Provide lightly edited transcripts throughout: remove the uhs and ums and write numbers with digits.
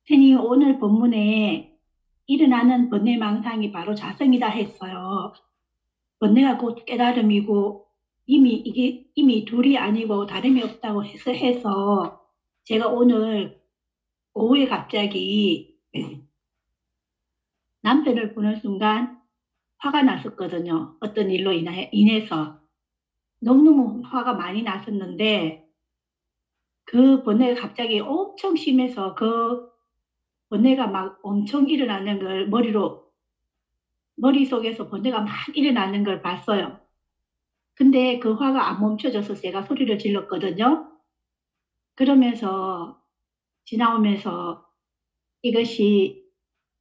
선생님, 오늘 본문에 일어나는 번뇌망상이 바로 자성이다 했어요. 번뇌가 곧 깨달음이고 이미 둘이 아니고 다름이 없다고 해서 제가 오늘 오후에 갑자기 남편을 보는 순간 화가 났었거든요. 어떤 일로 인해서 너무너무 화가 많이 났었는데 그 번뇌가 갑자기 엄청 심해서 그 번뇌가 막 엄청 일어나는 걸 머릿속에서 번뇌가 막 일어나는 걸 봤어요. 근데 그 화가 안 멈춰져서 제가 소리를 질렀거든요. 그러면서 지나오면서 이것이,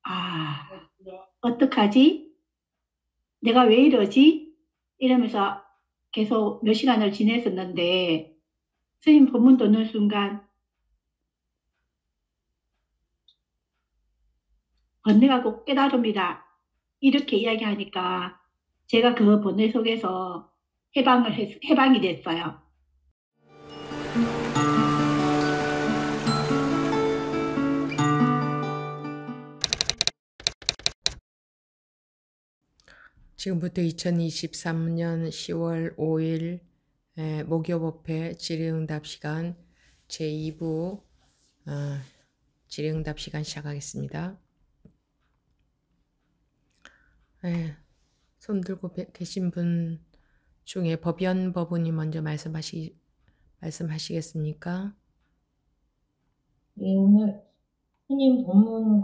아, 어떡하지? 내가 왜 이러지? 이러면서 계속 몇 시간을 지냈었는데, 스님 법문 듣는 순간, 번뇌가 꼭 깨달음이다. 이렇게 이야기하니까, 제가 그 번뇌 속에서 해방이 됐어요. 지금부터 2023년 10월 5일 목요법회 질의응답 시간 제2부 질의응답 시간 시작하겠습니다. 손 들고 계신 분 중에 법연 법원이 먼저 말씀하시겠습니까? 예, 오늘 스님 법문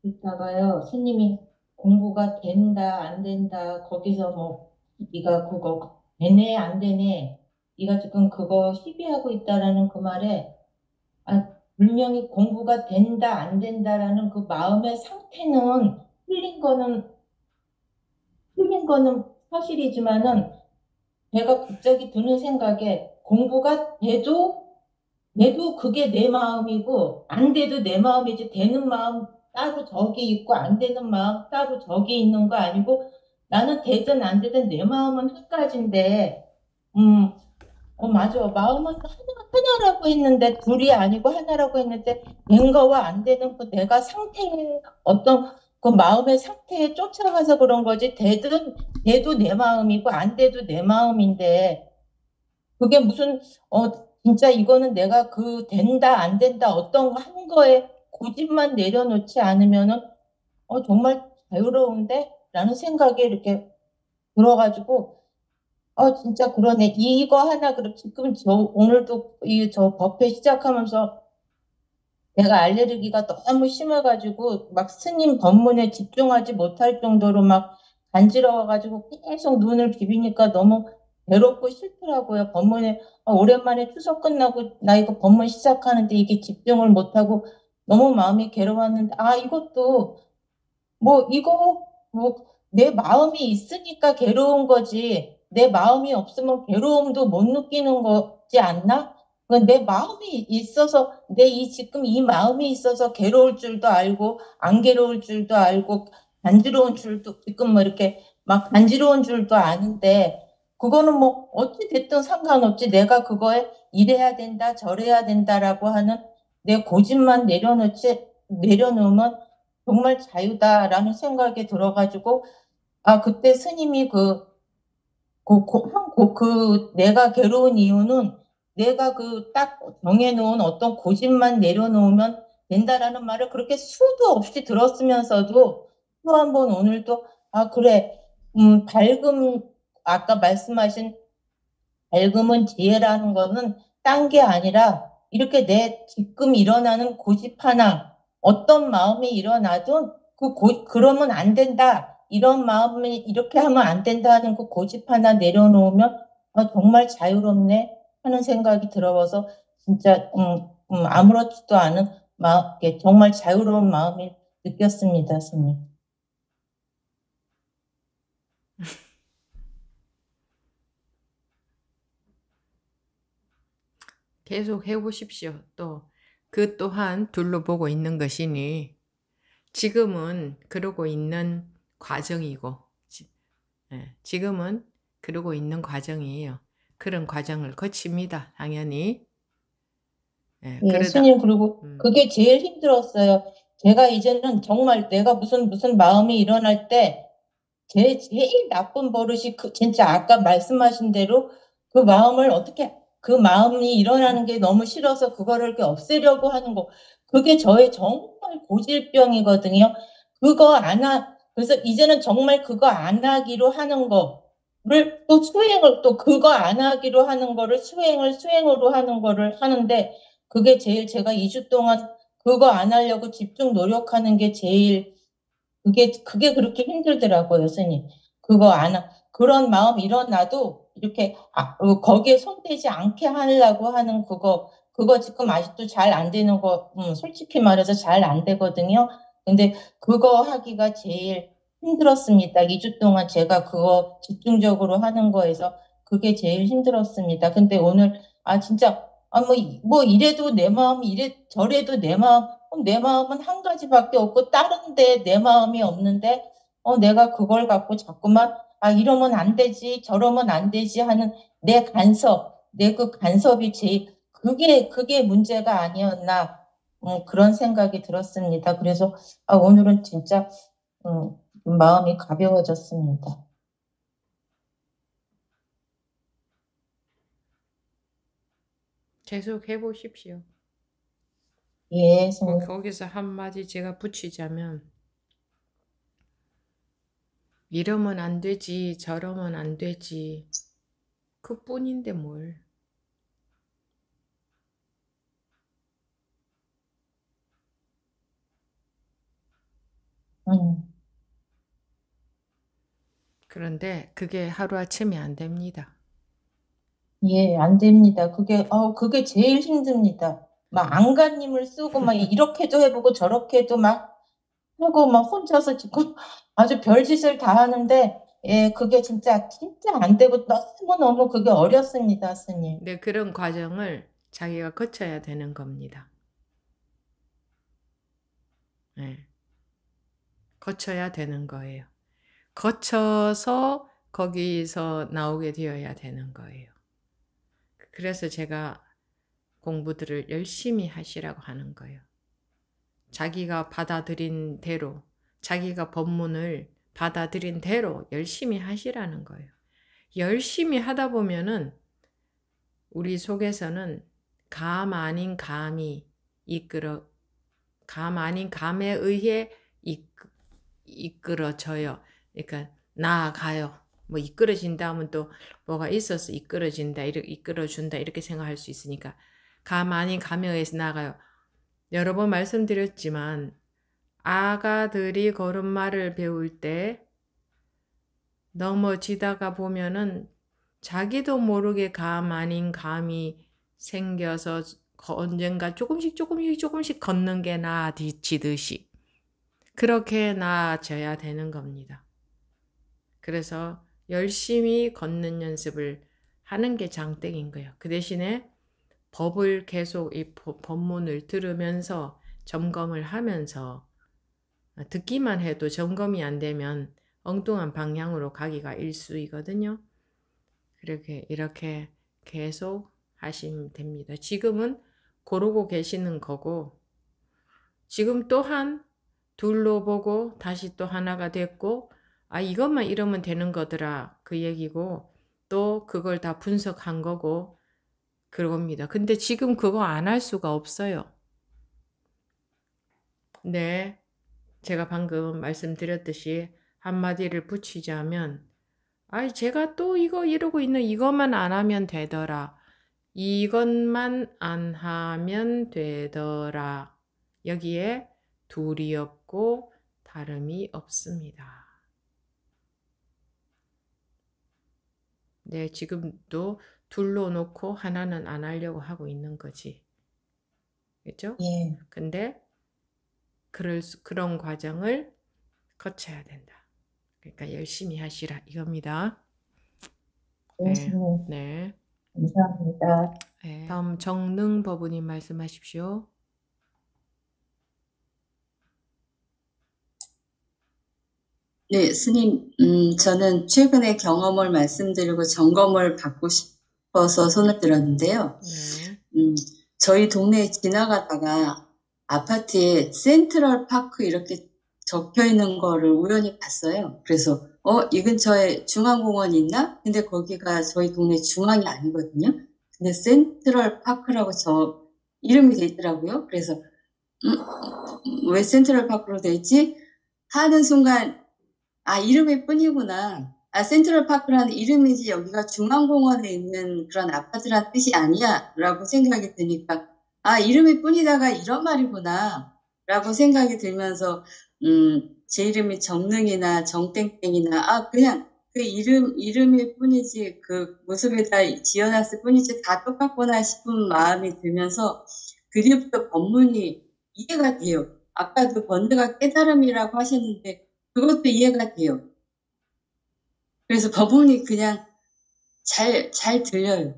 듣다가요. 스님이 공부가 된다, 안 된다, 거기서 뭐, 네가 그거 되네, 안 되네, 네가 지금 그거 시비하고 있다라는 그 말에, 분명히 공부가 된다, 안 된다라는 그 마음의 상태는 틀린 거는, 틀린 거는 사실이지만은, 내가 갑자기 드는 생각에 공부가 돼도 그게 내 마음이고, 안 돼도 내 마음이지, 되는 마음 따로 저기 있고, 안 되는 마음 따로 저기 있는 거 아니고, 나는 되든 안 되든 내 마음은 한 가지인데, 음, 맞아. 마음은 하나라고 했는데, 둘이 아니고 하나라고 했는데, 된 거와 안 되는 그 내가 상태에, 어떤 그 마음의 상태에 쫓아가서 그런 거지, 돼도 내 마음이고, 안 돼도 내 마음인데, 그게 무슨 진짜 이거는 내가 그 된다 안 된다 어떤 거 한 거에 고집만 내려놓지 않으면은 정말 자유로운데 라는 생각이 이렇게 들어가지고 진짜 그러네 이거 하나 그럼 지금 저 오늘도 이 저 법회 시작하면서 내가 알레르기가 너무 심해가지고 막 스님 법문에 집중하지 못할 정도로 막 간지러워가지고 계속 눈을 비비니까 너무 괴롭고 싫더라고요. 법문에 오랜만에 추석 끝나고 나 이거 법문 시작하는데 이게 집중을 못하고 너무 마음이 괴로웠는데 이것도 뭐 이거 뭐 내 마음이 있으니까 괴로운 거지 내 마음이 없으면 괴로움도 못 느끼는 거지 않나? 내 마음이 있어서 지금 이 마음이 있어서 괴로울 줄도 알고 안 괴로울 줄도 알고 간지러운 줄도 지금 뭐 이렇게 막 간지러운 줄도 아는데 그거는 뭐 어찌 됐든 상관없지 내가 그거에 이래야 된다 저래야 된다라고 하는 내 고집만 내려놓으면 정말 자유다라는 생각이 들어가지고 그때 스님이 내가 괴로운 이유는 내가 그 딱 정해놓은 어떤 고집만 내려놓으면 된다라는 말을 그렇게 수도 없이 들었으면서도 또 한 번 오늘도 그래 밝음 아까 말씀하신 밝음은 지혜라는 거는 딴 게 아니라 이렇게 내 지금 일어나는 고집 하나 어떤 마음이 일어나도 그러면 안 된다. 이런 마음이 이렇게 하면 안 된다 하는 그 고집 하나 내려놓으면 정말 자유롭네 하는 생각이 들어서 진짜 아무렇지도 않은 정말 자유로운 마음이 느꼈습니다, 스님. 계속 해보십시오. 그 또한 둘로 보고 있는 것이니 지금은 그러고 있는 과정이고 지금은 그러고 있는 과정이에요. 그런 과정을 거칩니다. 당연히. 예, 예, 스님, 그리고 그게 제일 힘들었어요. 제가 이제는 정말 내가 무슨 마음이 일어날 때 제일 나쁜 버릇이 진짜 아까 말씀하신 대로 그 마음을 어떻게, 그 마음이 일어나는 게 너무 싫어서 그거를 이렇게 없애려고 하는 거. 그게 저의 정말 고질병이거든요. 그래서 이제는 정말 그거 안 하기로 하는 거를 또 수행을, 또 그거 안 하기로 하는 거를 수행으로 하는 거를 하는데, 그게 제일 제가 2주 동안 그거 안 하려고 집중 노력하는 게 제일 그게 그렇게 힘들더라고요, 스님. 그런 마음 일어나도 이렇게, 거기에 손대지 않게 하려고 하는 그거 지금 아직도 잘 안 되는 거, 솔직히 말해서 잘 안 되거든요. 근데 그거 하기가 제일 힘들었습니다. 2주 동안 제가 그거 집중적으로 하는 거에서 그게 제일 힘들었습니다. 근데 오늘, 진짜, 이래도 내 마음이 저래도 내 마음은 한 가지밖에 없고 다른데 내 마음이 없는데 내가 그걸 갖고 자꾸만 이러면 안 되지 저러면 안 되지 하는 내 그 간섭이 그게 문제가 아니었나 그런 생각이 들었습니다. 그래서 오늘은 진짜 마음이 가벼워졌습니다. 계속 해보십시오. 예, 스님. 거기서 한마디 제가 붙이자면, 이러면 안 되지, 저러면 안 되지. 그뿐인데 뭘. 그런데 그게 하루아침에 안 됩니다. 예, 안 됩니다. 그게 제일 힘듭니다. 막 안간힘을 쓰고 막 이렇게도 해보고 저렇게도 막 하고 막 혼자서 지금 아주 별짓을 다 하는데 예, 그게 진짜 안 되고 너무너무 그게 어렵습니다, 스님. 네, 그런 과정을 자기가 거쳐야 되는 겁니다. 네. 거쳐야 되는 거예요. 거쳐서 거기서 나오게 되어야 되는 거예요. 그래서 제가 공부들을 열심히 하시라고 하는 거예요. 자기가 받아들인 대로, 자기가 법문을 받아들인 대로 열심히 하시라는 거예요. 열심히 하다 보면은 우리 속에서는 감 아닌 감이 감 아닌 감에 의해 이끌어져요. 그러니까 나아가요. 뭐 이끌어진다 하면 또 뭐가 있어서 이끌어진다, 이끌어준다 이렇게 생각할 수 있으니까 감 아닌 감에 의해서 나아가요. 여러 번 말씀드렸지만 아가들이 걸음마를 배울 때 넘어지다가 보면은 자기도 모르게 감 아닌 감이 생겨서 언젠가 조금씩 걷는 게 나아지듯이 그렇게 나아져야 되는 겁니다. 그래서 열심히 걷는 연습을 하는 게 장땡인 거예요. 그 대신에 법을 계속 이 법문을 들으면서 점검을 하면서 듣기만 해도 점검이 안 되면 엉뚱한 방향으로 가기가 일쑤이거든요. 이렇게 계속 하시면 됩니다. 지금은 고르고 계시는 거고 지금 또한 둘로 보고 다시 또 하나가 됐고 이것만 이러면 되는 거더라 그 얘기고 또 그걸 다 분석한 거고 그겁니다. 근데 지금 그거 안 할 수가 없어요. 네, 제가 방금 말씀드렸듯이 한마디를 붙이자면 제가 또 이러고 있는 이것만 안 하면 되더라. 이것만 안 하면 되더라. 여기에 둘이 없고 다름이 없습니다. 네, 지금도 둘로 놓고 하나는 안 하려고 하고 있는 거지. 그렇죠? 예. 근데 그런 과정을 거쳐야 된다. 그러니까 열심히 하시라 이겁니다. 네, 스님. 네. 감사합니다. 네. 다음 정능 법우님 말씀하십시오. 네, 스님, 저는 최근에 경험을 말씀드리고 점검을 받고 싶어서 손을 들었는데요. 네. 저희 동네에 지나가다가 아파트에 센트럴 파크 이렇게 적혀 있는 거를 우연히 봤어요. 그래서 이 근처에 중앙공원이 있나? 근데 거기가 저희 동네 중앙이 아니거든요. 근데 센트럴 파크라고 이름이 돼 있더라고요. 그래서 왜 센트럴 파크로 돼 있지? 하는 순간 이름일 뿐이구나. 센트럴 파크라는 이름이지 여기가 중앙공원에 있는 그런 아파트란 뜻이 아니야 라고 생각이 드니까 이름일 뿐이다가 이런 말이구나 라고 생각이 들면서 제 이름이 정능이나 정땡땡이나 그냥 그 이름일 뿐이지 그 모습에다 지어놨을 뿐이지 다 똑같구나 싶은 마음이 들면서 그 뒤부터 법문이 이해가 돼요. 아까도 번뇌가 깨달음이라고 하셨는데 그것도 이해가 돼요. 그래서 법문이 그냥 잘 들려요.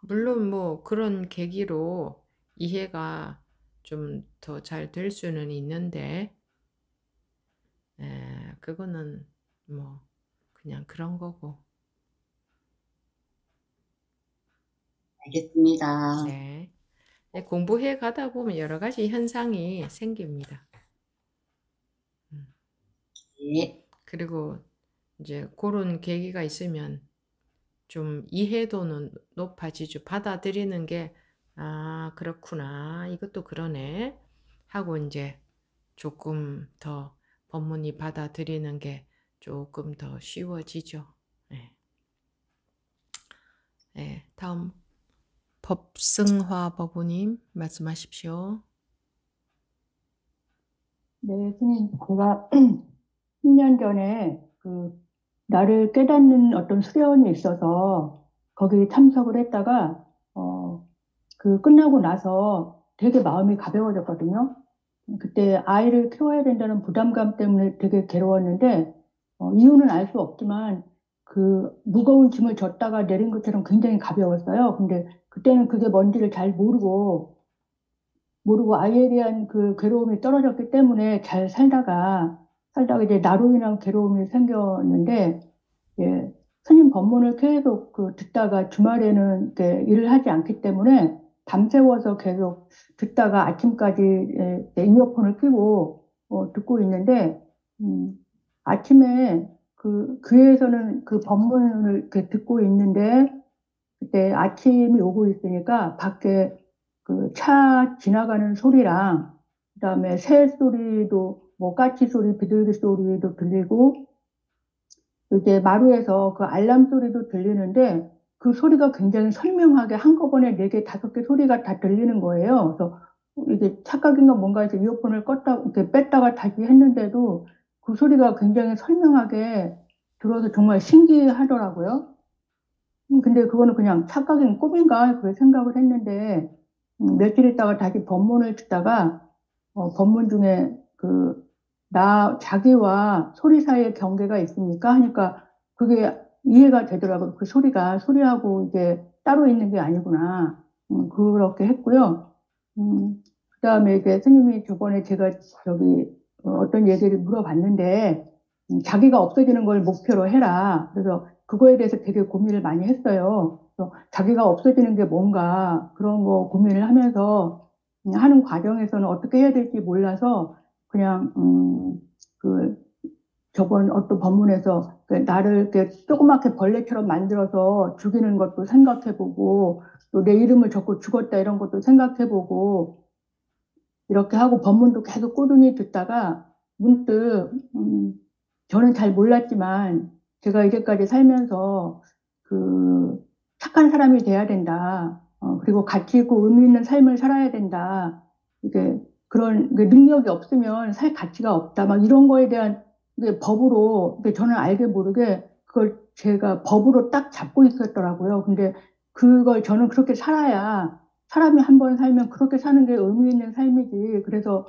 물론 뭐 그런 계기로 이해가 좀 더 잘 될 수는 있는데, 그거는 뭐 그냥 그런 거고. 알겠습니다. 네. 공부해 가다 보면 여러 가지 현상이 생깁니다. 네. 그리고 이제 그런 계기가 있으면 좀 이해도는 높아지죠. 받아들이는 게, 그렇구나. 이것도 그러네. 하고 이제 조금 더 법문이 받아들이는 게 조금 더 쉬워지죠. 네. 네, 다음 법승화 법우님 말씀하십시오. 네, 스님, 제가 10년 전에 나를 깨닫는 어떤 수련이 있어서 거기 참석을 했다가, 끝나고 나서 되게 마음이 가벼워졌거든요. 그때 아이를 키워야 된다는 부담감 때문에 되게 괴로웠는데, 이유는 알 수 없지만, 그 무거운 짐을 졌다가 내린 것처럼 굉장히 가벼웠어요. 근데 그때는 그게 뭔지를 잘 모르고 아이에 대한 그 괴로움이 떨어졌기 때문에 잘 살다가 이제 나로 인한 괴로움이 생겼는데, 예, 스님 법문을 계속 듣다가 주말에는 이렇게 일을 하지 않기 때문에 밤새워서 계속 듣다가 아침까지 이어폰을 끼고 듣고 있는데, 아침에 교회에서는 그 법문을 이렇게 듣고 있는데, 그때 아침이 오고 있으니까 밖에 차 지나가는 소리랑 그다음에 새 소리도 뭐 까치 소리, 비둘기 소리도 들리고 이제 마루에서 그 알람 소리도 들리는데 그 소리가 굉장히 선명하게 한꺼번에 4개, 5개 소리가 다 들리는 거예요. 그래서 이게 착각인가 뭔가 해서 이어폰을 껐다 이렇게 뺐다가 다시 했는데도 그 소리가 굉장히 선명하게 들어서 정말 신기하더라고요. 근데 그거는 그냥 착각인 꿈인가 그렇게 생각을 했는데 며칠 있다가 다시 법문을 듣다가 법문 중에 자기와 소리 사이의 경계가 있습니까? 하니까 그게 이해가 되더라고요. 그 소리하고 이게 따로 있는 게 아니구나. 그렇게 했고요. 그 다음에 이제 스님이 저번에 제가 어떤 얘기를 물어봤는데, 자기가 없어지는 걸 목표로 해라. 그래서 그거에 대해서 되게 고민을 많이 했어요. 그래서 자기가 없어지는 게 뭔가 그런 거 고민을 하면서 하는 과정에서는 어떻게 해야 될지 몰라서 그냥 저번 어떤 법문에서 나를 이렇게 조그맣게 벌레처럼 만들어서 죽이는 것도 생각해보고 또 내 이름을 적고 죽었다 이런 것도 생각해보고 이렇게 하고 법문도 계속 꾸준히 듣다가 문득 저는 잘 몰랐지만 제가 이제까지 살면서 착한 사람이 돼야 된다. 그리고 가치 있고 의미 있는 삶을 살아야 된다. 이게 그런 능력이 없으면 살 가치가 없다. 막 이런 거에 대한 법으로 저는 알게 모르게 그걸 제가 법으로 딱 잡고 있었더라고요. 근데 그걸 저는 그렇게 살아야 사람이 한 번 살면 그렇게 사는 게 의미 있는 삶이지. 그래서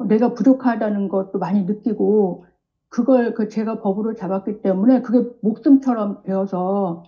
내가 부족하다는 것도 많이 느끼고 그걸 제가 법으로 잡았기 때문에 그게 목숨처럼 되어서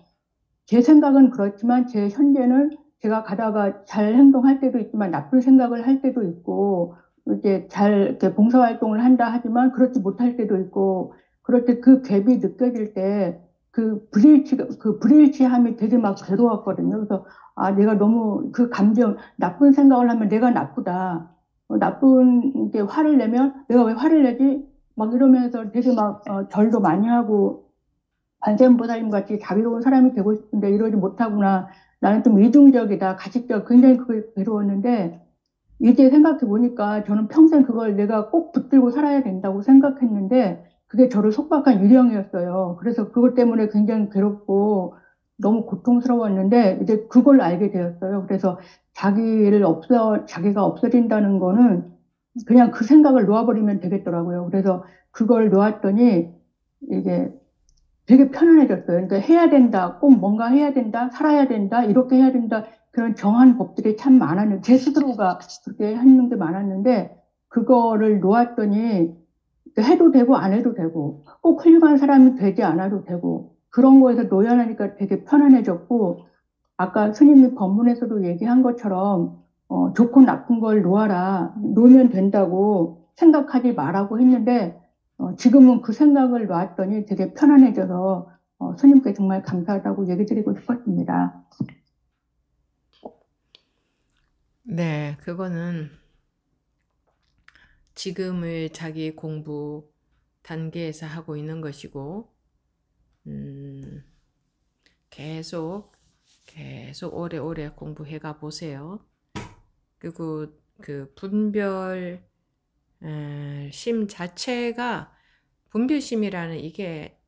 제 생각은 그렇지만 제 현재는 제가 가다가 잘 행동할 때도 있지만 나쁜 생각을 할 때도 있고 이제 이렇게 봉사활동을 한다 하지만 그렇지 못할 때도 있고 그럴 때 그 갭이 느껴질 때 그 불일치함이 되게 막 괴로웠거든요. 그래서, 아, 내가 너무 그 감정, 나쁜 생각을 하면 내가 나쁘다. 나쁜 게 화를 내면 내가 왜 화를 내지? 막 이러면서 되게 막, 절도 많이 하고, 관세음보살님 같이 자비로운 사람이 되고 싶은데 이러지 못하구나. 나는 좀 이중적이다. 가식적, 굉장히 그게 괴로웠는데, 이제 생각해 보니까 저는 평생 그걸 내가 꼭 붙들고 살아야 된다고 생각했는데 그게 저를 속박한 유령이었어요. 그래서 그것 때문에 굉장히 괴롭고 너무 고통스러웠는데 이제 그걸 알게 되었어요. 그래서 자기가 없어진다는 거는 그냥 그 생각을 놓아버리면 되겠더라고요. 그래서 그걸 놓았더니 이게 되게 편안해졌어요. 그러니까 해야 된다, 꼭 뭔가 해야 된다, 살아야 된다, 이렇게 해야 된다, 그런 정한 법들이 참 많았는데, 제 스스로가 그렇게 하는 게 많았는데, 그거를 놓았더니, 해도 되고, 안 해도 되고, 꼭 훌륭한 사람이 되지 않아도 되고, 그런 거에서 놓여나니까 되게 편안해졌고, 아까 스님이 법문에서도 얘기한 것처럼, 좋고 나쁜 걸 놓아라, 놓으면 된다고 생각하지 말라고 했는데, 지금은 그 생각을 놨더니 되게 편안해져서 스님께 정말 감사하다고 얘기 드리고 싶었습니다. 네, 그거는 지금의 자기 공부 단계에서 하고 있는 것이고, 계속 오래오래 공부해가 보세요. 그리고 그 분별 심 자체가 분별심이라는 이게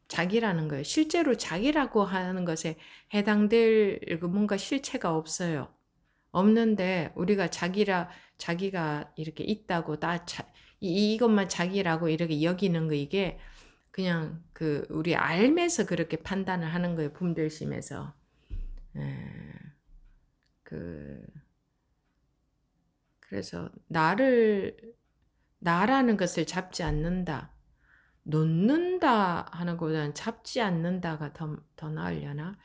자기라는 거예요. 실제로 자기라고 하는 것에 해당될 뭔가 실체가 없어요. 없는데 우리가 자기가 이렇게 있다고 이것만 자기라고 이렇게 여기는 거 이게 그냥 그 우리 알면서 그렇게 판단을 하는 거예요. 분별심에서. 그래서 나라는 것을 잡지 않는다. 놓는다 하는 것보다는 잡지 않는다가 더 나으려나?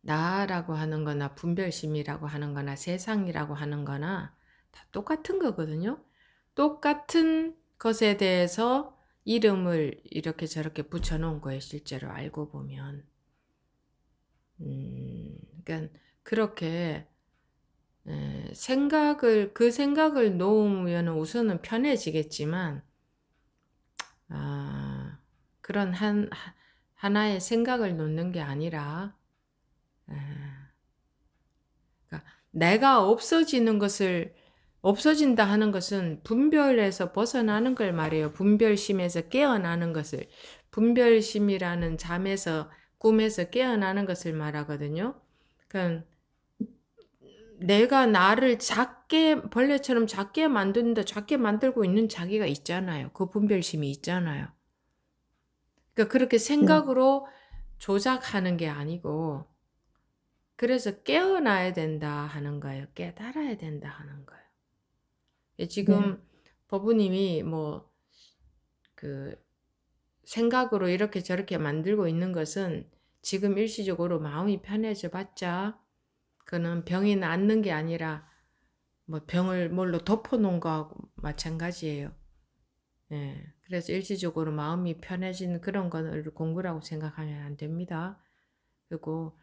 나라고 하는 거나 분별심이라고 하는 거나 세상이라고 하는 거나 다 똑같은 거거든요. 똑같은 것에 대해서 이름을 이렇게 저렇게 붙여놓은 거예요. 실제로 알고 보면. 그러니까 그렇게 그 생각을 놓으면 우선은 편해지겠지만, 그런 하나의 생각을 놓는 게 아니라, 그러니까 내가 없어진다 하는 것은 분별에서 벗어나는 걸 말해요. 분별심에서 깨어나는 것을, 분별심이라는 꿈에서 깨어나는 것을 말하거든요. 그러니까 내가 나를 벌레처럼 작게 만들고 있는 자기가 있잖아요. 그 분별심이 있잖아요. 그러니까 그렇게 생각으로 조작하는 게 아니고, 그래서 깨어나야 된다 하는 거예요. 깨달아야 된다 하는 거예요. 지금 법부님이 생각으로 이렇게 저렇게 만들고 있는 것은 지금 일시적으로 마음이 편해져 봤자, 그는 병이 낫는 게 아니라 병을 뭘로 덮어놓은 거하고 마찬가지예요. 그래서 일시적으로 마음이 편해지는 그런 거를 공부라고 생각하면 안 됩니다. 그리고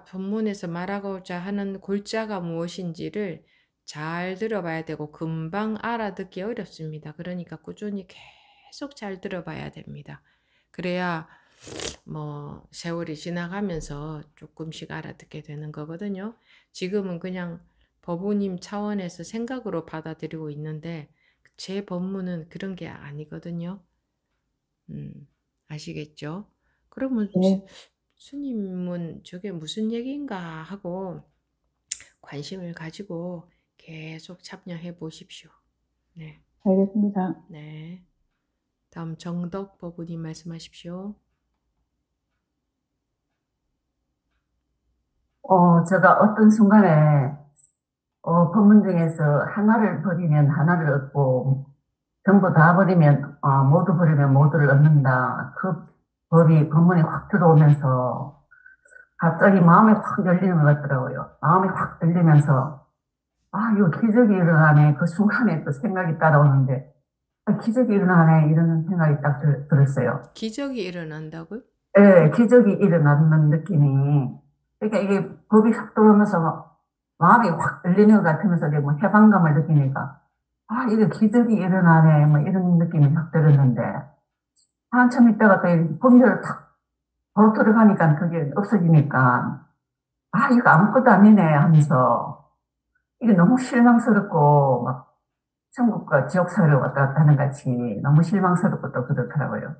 법문에서 말하고자 하는 골자가 무엇인지를 잘 들어봐야 되고 금방 알아듣기 어렵습니다. 그러니까 꾸준히 계속 잘 들어봐야 됩니다. 그래야 세월이 지나가면서 조금씩 알아듣게 되는 거거든요. 지금은 그냥 법우님 차원에서 생각으로 받아들이고 있는데 제 법문은 그런 게 아니거든요. 아시겠죠? 그러면 스님은 저게 무슨 얘기인가 하고 관심을 가지고 계속 참여해 보십시오. 네. 알겠습니다. 네. 다음 정덕 법우님 말씀하십시오. 제가 어떤 순간에, 법문 중에서 하나를 버리면 하나를 얻고, 전부 다 버리면, 모두 버리면 모두를 얻는다. 그 법문이 확 들어오면서, 갑자기 마음이 확 열리는 것 같더라고요. 마음이 확 열리면서, 이거 기적이 일어나네. 그 순간에 또 생각이 따라오는데, 기적이 일어나네 이런 생각이 딱 들었어요. 기적이 일어난다고요? 예, 기적이 일어나는 느낌이. 그러니까 이게 법이 확 들어오면서 마음이 확 열리는 것 같으면서 뭐 해방감을 느끼니까, 아, 이게 기적이 일어나네, 뭐 이런 느낌이 확 들었는데, 한참 있다가 또 법률을 탁 바로 들어가니까 그게 없어지니까, 아, 이거 아무것도 아니네 하면서, 이게 너무 실망스럽고, 막 천국과 지옥 사회를 왔다 갔다 하는 같이 너무 실망스럽고 또 그렇더라고요.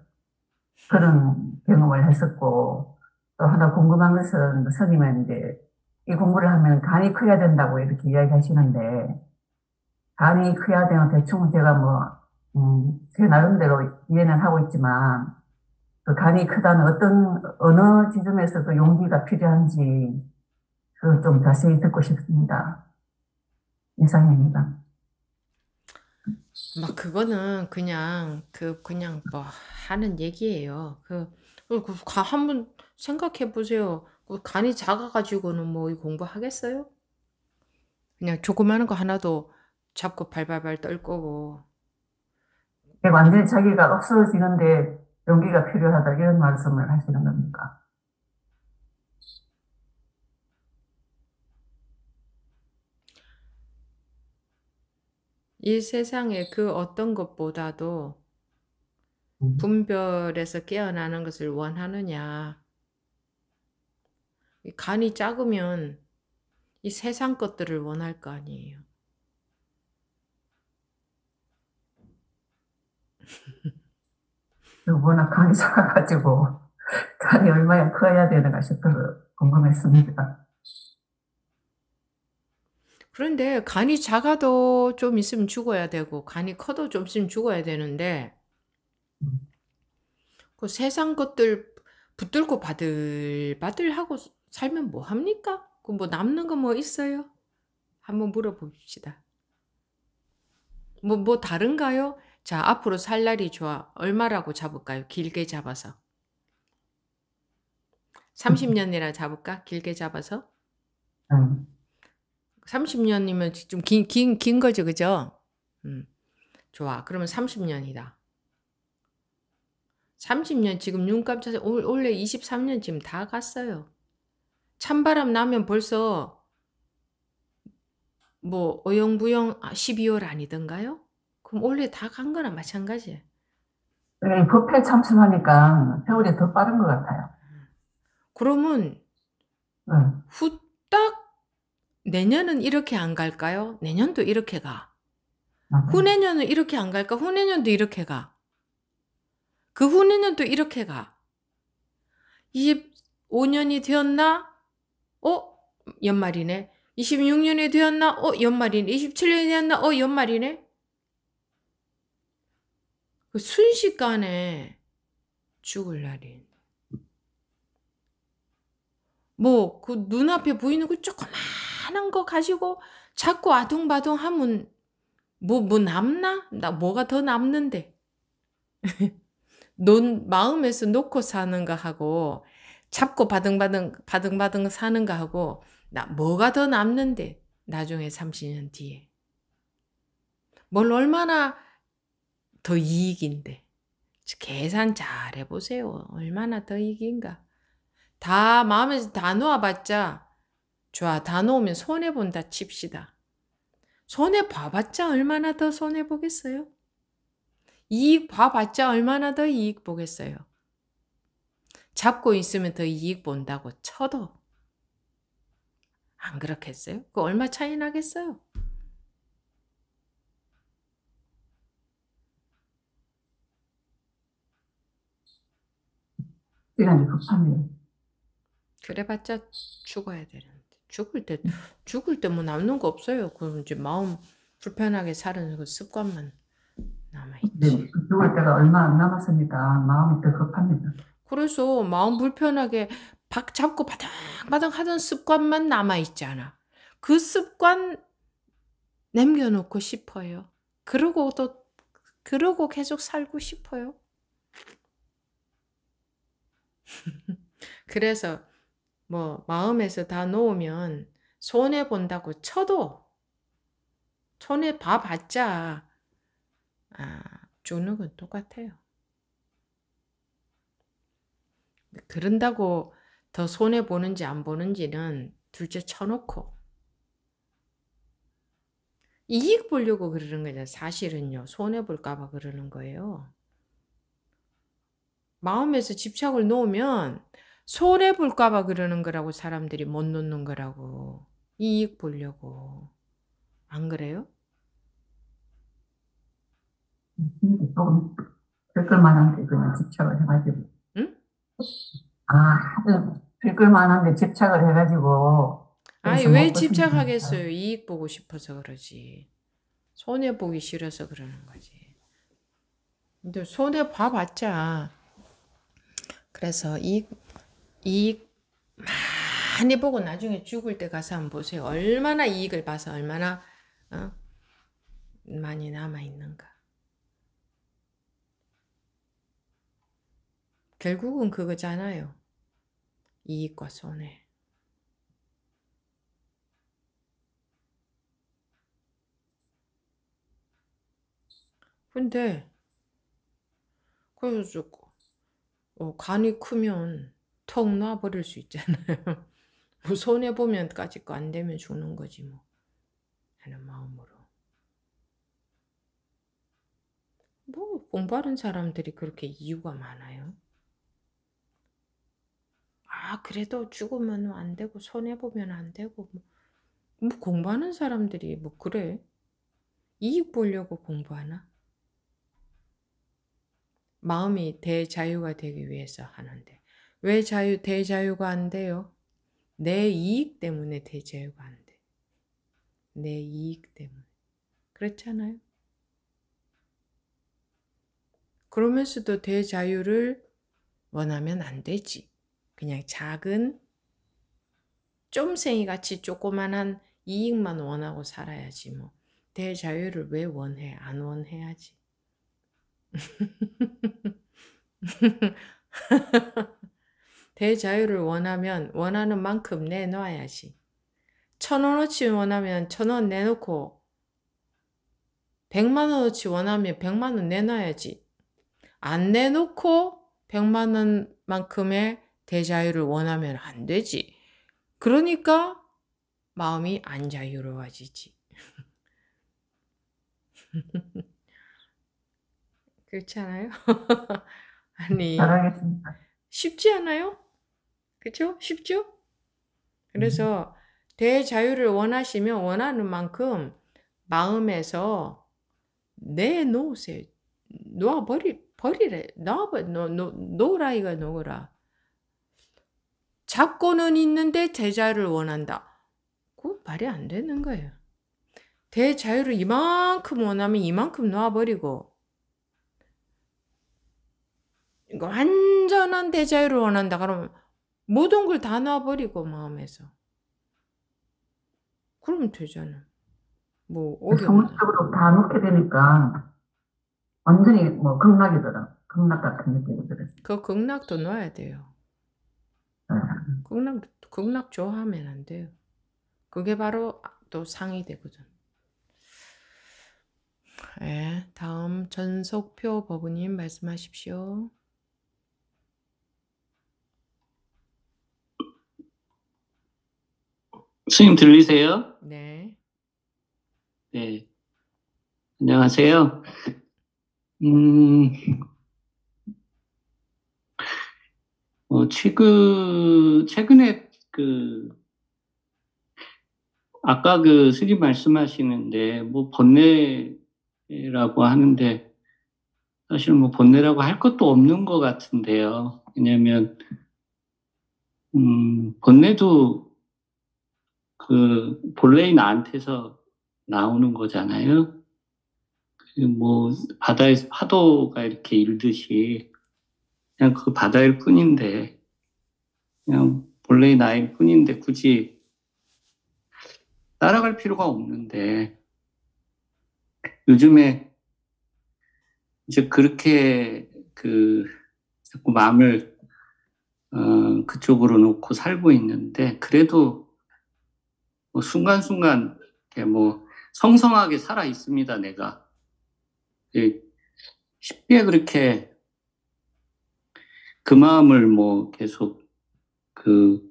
그런 경험을 했었고, 또 하나 궁금한 것은 스님은 이제 이 공부를 하면 간이 커야 된다고 이렇게 이야기하시는데, 간이 커야 되면 대충 제가 뭐, 제 나름대로 이해는 하고 있지만, 그 간이 크다는 어느 지점에서 그 용기가 필요한지, 그걸 좀 자세히 듣고 싶습니다. 이상입니다. 막 그거는 그냥 뭐 하는 얘기예요. 한번 생각해 보세요. 간이 작아가지고는 뭐 이 공부하겠어요? 그냥 조그마한 거 하나도 잡고 발발발 떨 거고. 완전히 자기가 없어지는데 용기가 필요하다 이런 말씀을 하시는 겁니까? 이 세상에 그 어떤 것보다도 음. 분별에서 깨어나는 것을 원하느냐. 간이 작으면 이 세상 것들을 원할 거 아니에요. 워낙 간이 작아가지고 간이 얼마나 커야 되는가 싶어서 궁금했습니다. 그런데 간이 작아도 좀 있으면 죽어야 되고 간이 커도 좀 있으면 죽어야 되는데 그 세상 것들 붙들고 바들바들하고 살면 뭐 합니까? 그 뭐 남는 거 뭐 있어요? 한번 물어봅시다. 뭐 다른가요? 자, 앞으로 살 날이 좋아. 얼마라고 잡을까요? 길게 잡아서. 30년이라 잡을까? 길게 잡아서? 음. 30년이면 좀 긴 거죠, 그죠? 좋아. 그러면 30년이다. 30년 지금 눈 깜짝해 올해 23년 지금 다 갔어요. 찬바람 나면 벌써 뭐 어영부영 12월 아니던가요? 그럼 올해 다 간 거나 마찬가지예요. 법회 참석하니까 세월이 더 빠른 것 같아요. 그러면 응. 후딱 내년은 이렇게 안 갈까요? 내년도 이렇게 가. 맞아요. 후내년은 이렇게 안 갈까? 후내년도 이렇게 가. 그 후내년도 이렇게 가. 25년이 되었나? 연말이네. 26년이 되었나? 연말이네. 27년이 되었나? 연말이네. 그 순식간에 죽을 날이. 뭐, 그 눈앞에 보이는 그 조그마한 거 가지고 자꾸 아둥바둥 하면 뭐 남나? 뭐가 더 남는데? 마음에서 놓고 사는 거 하고 잡고 바등바등 사는 거 하고 뭐가 더 남는데? 나중에 30년 뒤에. 뭘 얼마나 더 이익인데. 계산 잘 해보세요. 얼마나 더 이익인가. 다 마음에서 다 놓아봤자 좋아. 다 놓으면 손해본다 칩시다. 손해봐봤자 얼마나 더 손해보겠어요? 이익 봐봤자 얼마나 더 이익 보겠어요? 잡고 있으면 더 이익 본다고 쳐도 안 그렇겠어요? 그 얼마 차이 나겠어요? 시간이 급합니다. 그래봤자 죽어야 되는데 죽을 때 뭐 남는 거 없어요. 그럼 이제 마음 불편하게 사는 그 습관만 남아있지. 죽을 때가 얼마 안 남았으니까 마음이 더 급합니다. 그래서 마음 불편하게 잡고 바닥바닥 하던 습관만 남아있잖아. 그 습관 남겨놓고 싶어요. 그러고 계속 살고 싶어요. 그래서 뭐 마음에서 다 놓으면 손해 본다고 쳐도 손해 봐봤자 주는 건 똑같아요. 그런다고 더 손해 보는지 안 보는지는 둘째 쳐놓고 이익 보려고 그러는 거잖아요. 사실은요. 손해 볼까 봐 그러는 거예요. 마음에서 집착을 놓으면 손해 볼까 봐 그러는 거라고, 사람들이 못 놓는 거라고. 이익 보려고. 안 그래요? 조금 들끌만한데 그냥 집착을 해가지고. 응? 하도 들끌만한데 집착을 해가지고. 아니, 그래서 왜 먹고 싶은 집착하겠어요? 이익 보고 싶어서 그러지. 손해 보기 싫어서 그러는 거지. 근데 손해 봐봤자, 그래서 이익 많이 보고 나중에 죽을 때 가서 한번 보세요. 얼마나 이익을 봐서 얼마나 많이 남아있는가. 결국은 그거잖아요. 이익과 손해. 근데 그래서 간이 크면 턱 놔버릴 수 있잖아요. 뭐 손해보면까지 거 안 되면 죽는 거지 뭐 하는 마음으로. 뭐 공부하는 사람들이 그렇게 이유가 많아요. 그래도 죽으면 안 되고 손해보면 안 되고 뭐 공부하는 사람들이 뭐 그래? 이익 보려고 공부하나? 마음이 대자유가 되기 위해서 하는데 왜 대자유가 안 돼요? 내 이익 때문에 대자유가 안 돼. 내 이익 때문에. 그렇잖아요? 그러면서도 대자유를 원하면 안 되지. 그냥 작은 쫌생이 같이 조그만한 이익만 원하고 살아야지 뭐. 대자유를 왜 원해? 안 원해야지. 대자유를 원하면 원하는 만큼 내놔야지. 1,000원어치 원하면 1,000원 내놓고 100만 원어치 원하면 100만 원 내놔야지. 안 내놓고 100만 원만큼의 대자유를 원하면 안 되지. 그러니까 마음이 안 자유로워지지. 그렇지 않아요? 아니, 잘하겠습니다. 쉽지 않아요? 그렇죠? 쉽죠? 그래서 대자유를 원하시면 원하는 만큼 마음에서 내놓으세요. 버리래. 놓으라 이가 놓으라. 잡고는 있는데 대자유를 원한다. 그건 말이 안 되는 거예요. 대자유를 이만큼 원하면 이만큼 놔버리고 완전한 대자유를 원한다. 그러면 모든 걸 다 놔버리고 마음에서. 그러면 되잖아. 뭐 어렵나. 성적으로 다 놓게 되니까 완전히 뭐 극락이더라. 극락 같은 느낌이 들었어요. 그 극락도 놔야 돼요. 극락 좋아하면 안 돼요. 그게 바로 또 상이 되거든. 네, 다음 전석표 법우님 말씀하십시오. 스님 들리세요? 네. 네. 안녕하세요. 최근에 아까 스님 말씀하시는데, 뭐, 번뇌라고 하는데, 사실 뭐, 번뇌라고 할 것도 없는 것 같은데요. 왜냐면, 번뇌도 본래의 나한테서 나오는 거잖아요. 뭐, 바다에서 파도가 이렇게 일듯이, 그냥 그 바다일 뿐인데, 그냥 본래의 나일 뿐인데, 굳이 따라갈 필요가 없는데, 요즘에 이제 그렇게 자꾸 마음을, 그쪽으로 놓고 살고 있는데, 그래도 뭐 순간순간, 이렇게 뭐, 성성하게 살아 있습니다, 내가. 쉽게 그렇게 그 마음을 뭐 계속 그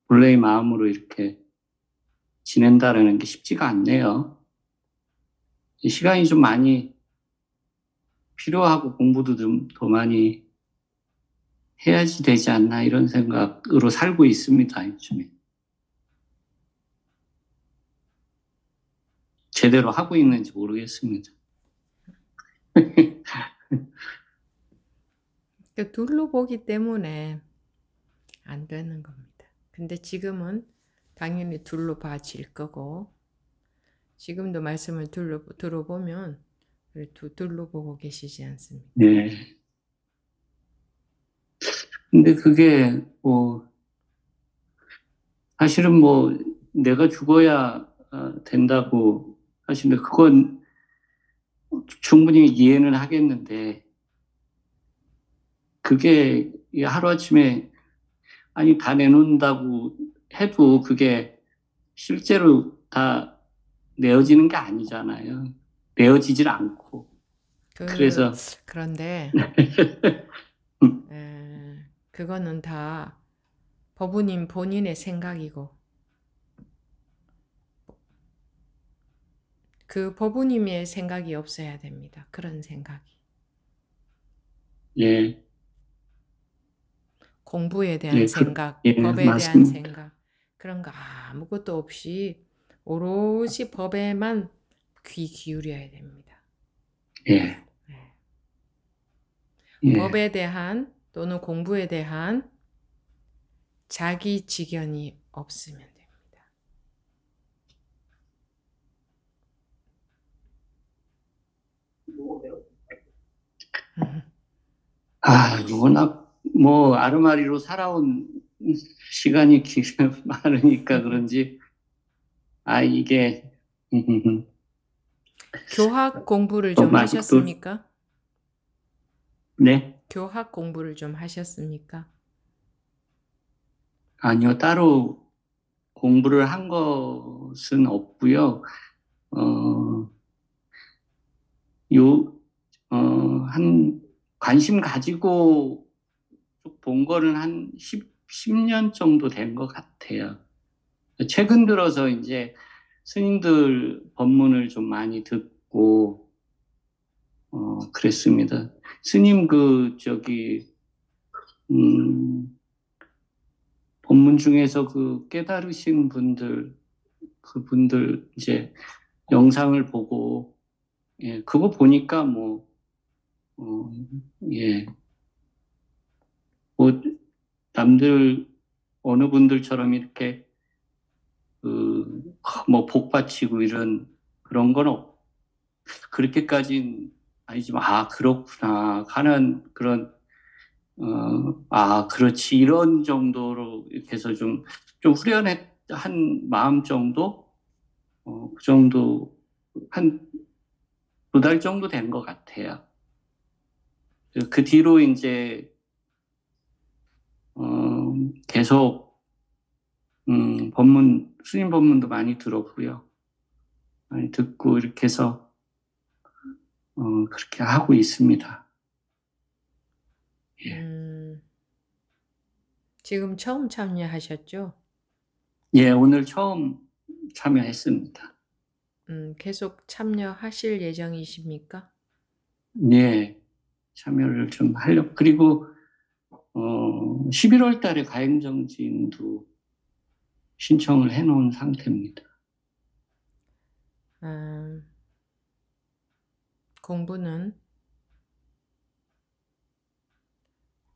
본래의 마음으로 이렇게 지낸다라는 게 쉽지가 않네요. 시간이 좀 많이 필요하고 공부도 좀 더 많이 해야지 되지 않나 이런 생각으로 살고 있습니다. 요즘에. 제대로 하고 있는지 모르겠습니다. 그 둘러보기 때문에 안 되는 겁니다. 근데 지금은 당연히 둘러봐질 거고, 지금도 말씀을 들어보면 둘러보고 계시지 않습니까? 네. 근데 그게 뭐 사실은 뭐 내가 죽어야 된다고 하시는데 그건 충분히 이해는 하겠는데 그게 하루아침에 아니 다 내놓는다고 해도 그게 실제로 다 내어지는 게 아니잖아요. 내어지질 않고. 그래서 그런데 그거는 다 법우님 본인의 생각이고 그 법우님의 생각이 없어야 됩니다. 그런 생각이. 예, 공부에 대한 생각, 예, 법에 대한 맞습니다. 생각, 그런 거 아무것도 없이 오롯이 법에만 귀 기울여야 됩니다. 예, 네. 예. 법에 대한 또는 공부에 대한 자기 지견이 없으면 됩니다. 워낙 뭐 아르마리로 살아온 시간이 많으니까 그런지 이게 교학 공부를 좀 아직도 하셨습니까? 네, 교학 공부를 좀 하셨습니까? 아니요, 따로 공부를 한 것은 없고요. 한 관심 가지고 쭉 본 거는 한 10년 정도 된 것 같아요. 최근 들어서 이제 스님들 법문을 좀 많이 듣고, 그랬습니다. 스님 법문 중에서 그 깨달으신 그분들 이제 영상을 보고, 예, 그거 보니까 예, 뭐, 남들, 어느 분들처럼 이렇게, 복 바치고 그런 건 그렇게까지는 아니지만, 그렇구나 하는 그런, 그렇지, 이런 정도로 이렇게 해서 좀 후련한 마음 정도? 그 정도, 한 2달 정도 된 것 같아요. 그 뒤로 이제, 계속, 스님 법문도 많이 들었고요. 많이 듣고 이렇게 해서, 그렇게 하고 있습니다. 예. 지금 처음 참여하셨죠? 예, 오늘 처음 참여했습니다. 계속 참여하실 예정이십니까? 예, 참여를 좀 하려고. 그리고, 11월 달에 가행정지인도 신청을 해놓은 상태입니다. 공부는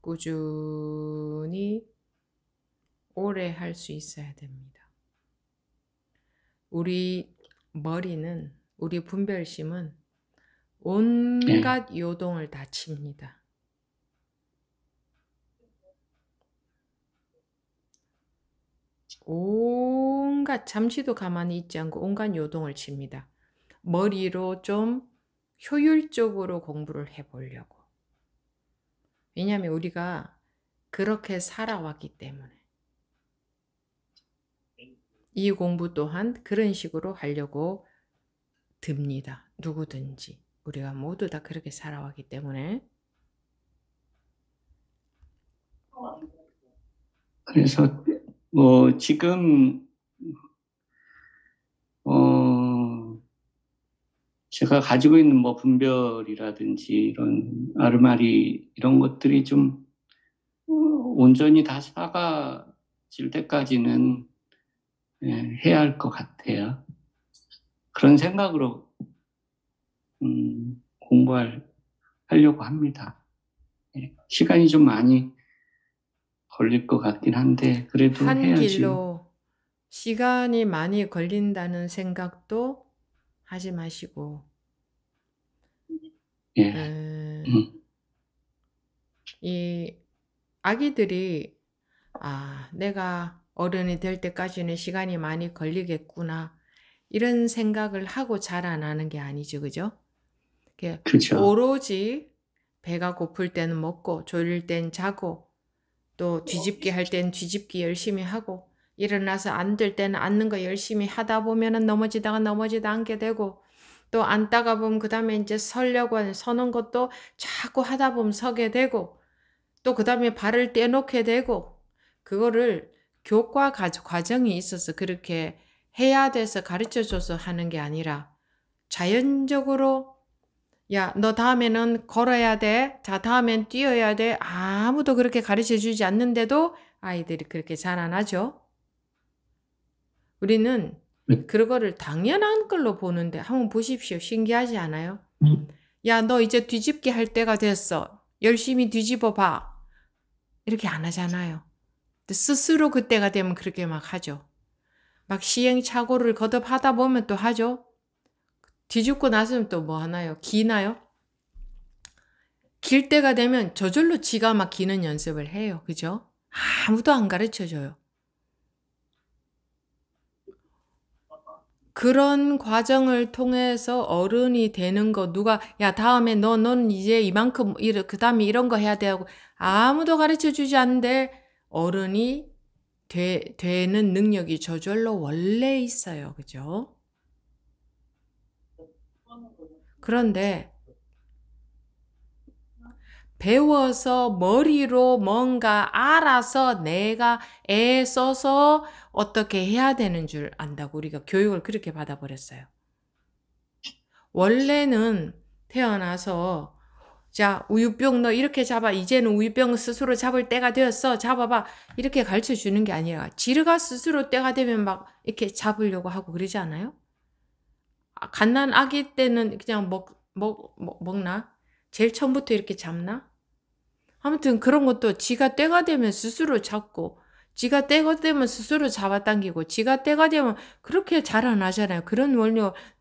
꾸준히 오래 할 수 있어야 됩니다. 우리 머리는, 우리 분별심은 온갖 요동을 다 칩니다. 온갖, 잠시도 가만히 있지 않고 온갖 요동을 칩니다. 머리로 좀 효율적으로 공부를 해보려고. 왜냐하면 우리가 그렇게 살아왔기 때문에. 이 공부 또한 그런 식으로 하려고 듭니다. 누구든지. 우리가 모두 다 그렇게 살아왔기 때문에. 그래서 지금 제가 가지고 있는 뭐 분별이라든지 이런 아르마리 이런 것들이 좀 온전히 다 사가질 때까지는 해야 할 것 같아요. 그런 생각으로 하려고 합니다. 시간이 좀 많이 걸릴 것 같긴 한데 그래도 한 해야지요. 길로 시간이 많이 걸린다는 생각도 하지 마시고, 예. 이 아기들이 내가 어른이 될 때까지는 시간이 많이 걸리겠구나 이런 생각을 하고 자라나는 게 아니죠, 그죠? 그죠. 오로지 배가 고플 때는 먹고 졸릴 땐 자고 또 뒤집기 할 땐 뒤집기 열심히 하고 일어나서 앉을 때는 앉는 거 열심히 하다 보면은 넘어지다 앉게 되고 또 앉다가 보면 그 다음에 이제 서는 것도 자꾸 하다 보면 서게 되고 또 그 다음에 발을 떼놓게 되고 그거를 교과 과정이 있어서 그렇게 해야 돼서 가르쳐줘서 하는 게 아니라 자연적으로 야, 너 다음에는 걸어야 돼. 자, 다음엔 뛰어야 돼. 아무도 그렇게 가르쳐주지 않는데도 아이들이 그렇게 자라나죠. 우리는 그거를 당연한 걸로 보는데 한번 보십시오. 신기하지 않아요? 야, 너 이제 뒤집기 할 때가 됐어. 열심히 뒤집어 봐. 이렇게 안 하잖아요. 스스로 그때가 되면 그렇게 막 하죠. 막 시행착오를 거듭하다 보면 또 하죠. 뒤집고 나서는 또 뭐 하나요? 기나요? 길 때가 되면 저절로 지가 막 기는 연습을 해요. 그죠? 아무도 안 가르쳐줘요. 그런 과정을 통해서 어른이 되는 거 누가 야 다음에 넌 이제 이만큼 그 다음에 이런 거 해야 돼 하고 아무도 가르쳐주지 않는데 어른이 되는 능력이 저절로 원래 있어요. 그죠? 그런데 배워서 머리로 뭔가 알아서 내가 애 써서 어떻게 해야 되는 줄 안다고 우리가 교육을 그렇게 받아버렸어요. 원래는 태어나서 자 우유병 너 이렇게 잡아 이제는 우유병 스스로 잡을 때가 되었어 잡아봐 이렇게 가르쳐 주는 게 아니라 지르가 스스로 때가 되면 막 이렇게 잡으려고 하고 그러지 않아요? 갓난 아기 때는 그냥 먹나? 제일 처음부터 이렇게 잡나? 아무튼 그런 것도 지가 때가 되면 스스로 잡고 지가 때가 되면 스스로 잡아당기고 지가 때가 되면 그렇게 자라나잖아요. 그런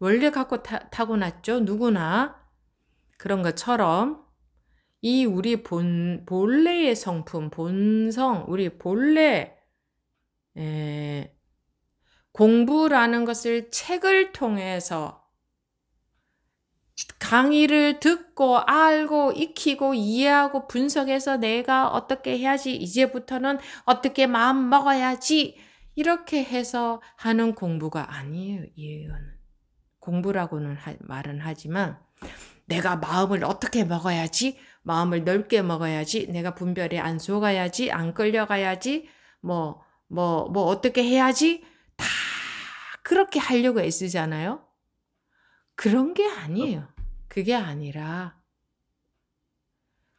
원래 갖고 타고났죠. 누구나. 그런 것처럼 이 우리 본래의 성품, 본성, 우리 본래 공부라는 것을 책을 통해서 강의를 듣고 알고 익히고 이해하고 분석해서 내가 어떻게 해야지 이제부터는 어떻게 마음 먹어야지 이렇게 해서 하는 공부가 아니에요. 이거는 공부라고는 말은 하지만 내가 마음을 어떻게 먹어야지 마음을 넓게 먹어야지 내가 분별에 안 속아야지 안 끌려가야지 뭐 어떻게 해야지 다 그렇게 하려고 애쓰잖아요. 그런 게 아니에요. 그게 아니라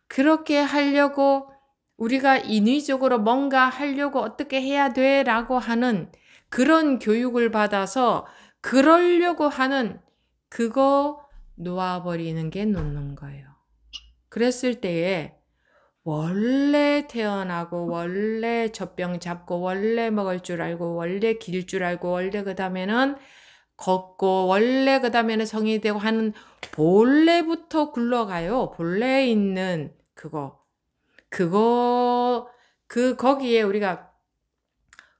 그렇게 하려고 우리가 인위적으로 뭔가 하려고 어떻게 해야 돼 라고 하는 그런 교육을 받아서 그러려고 하는 그거 놓아버리는 게 놓는 거예요. 그랬을 때에 원래 태어나고 원래 젖병 잡고 원래 먹을 줄 알고 원래 길 줄 알고 원래 그 다음에는 걷고 원래 그 다음에는 성이 되고 하는 본래부터 굴러가요. 본래에 있는 거기에 우리가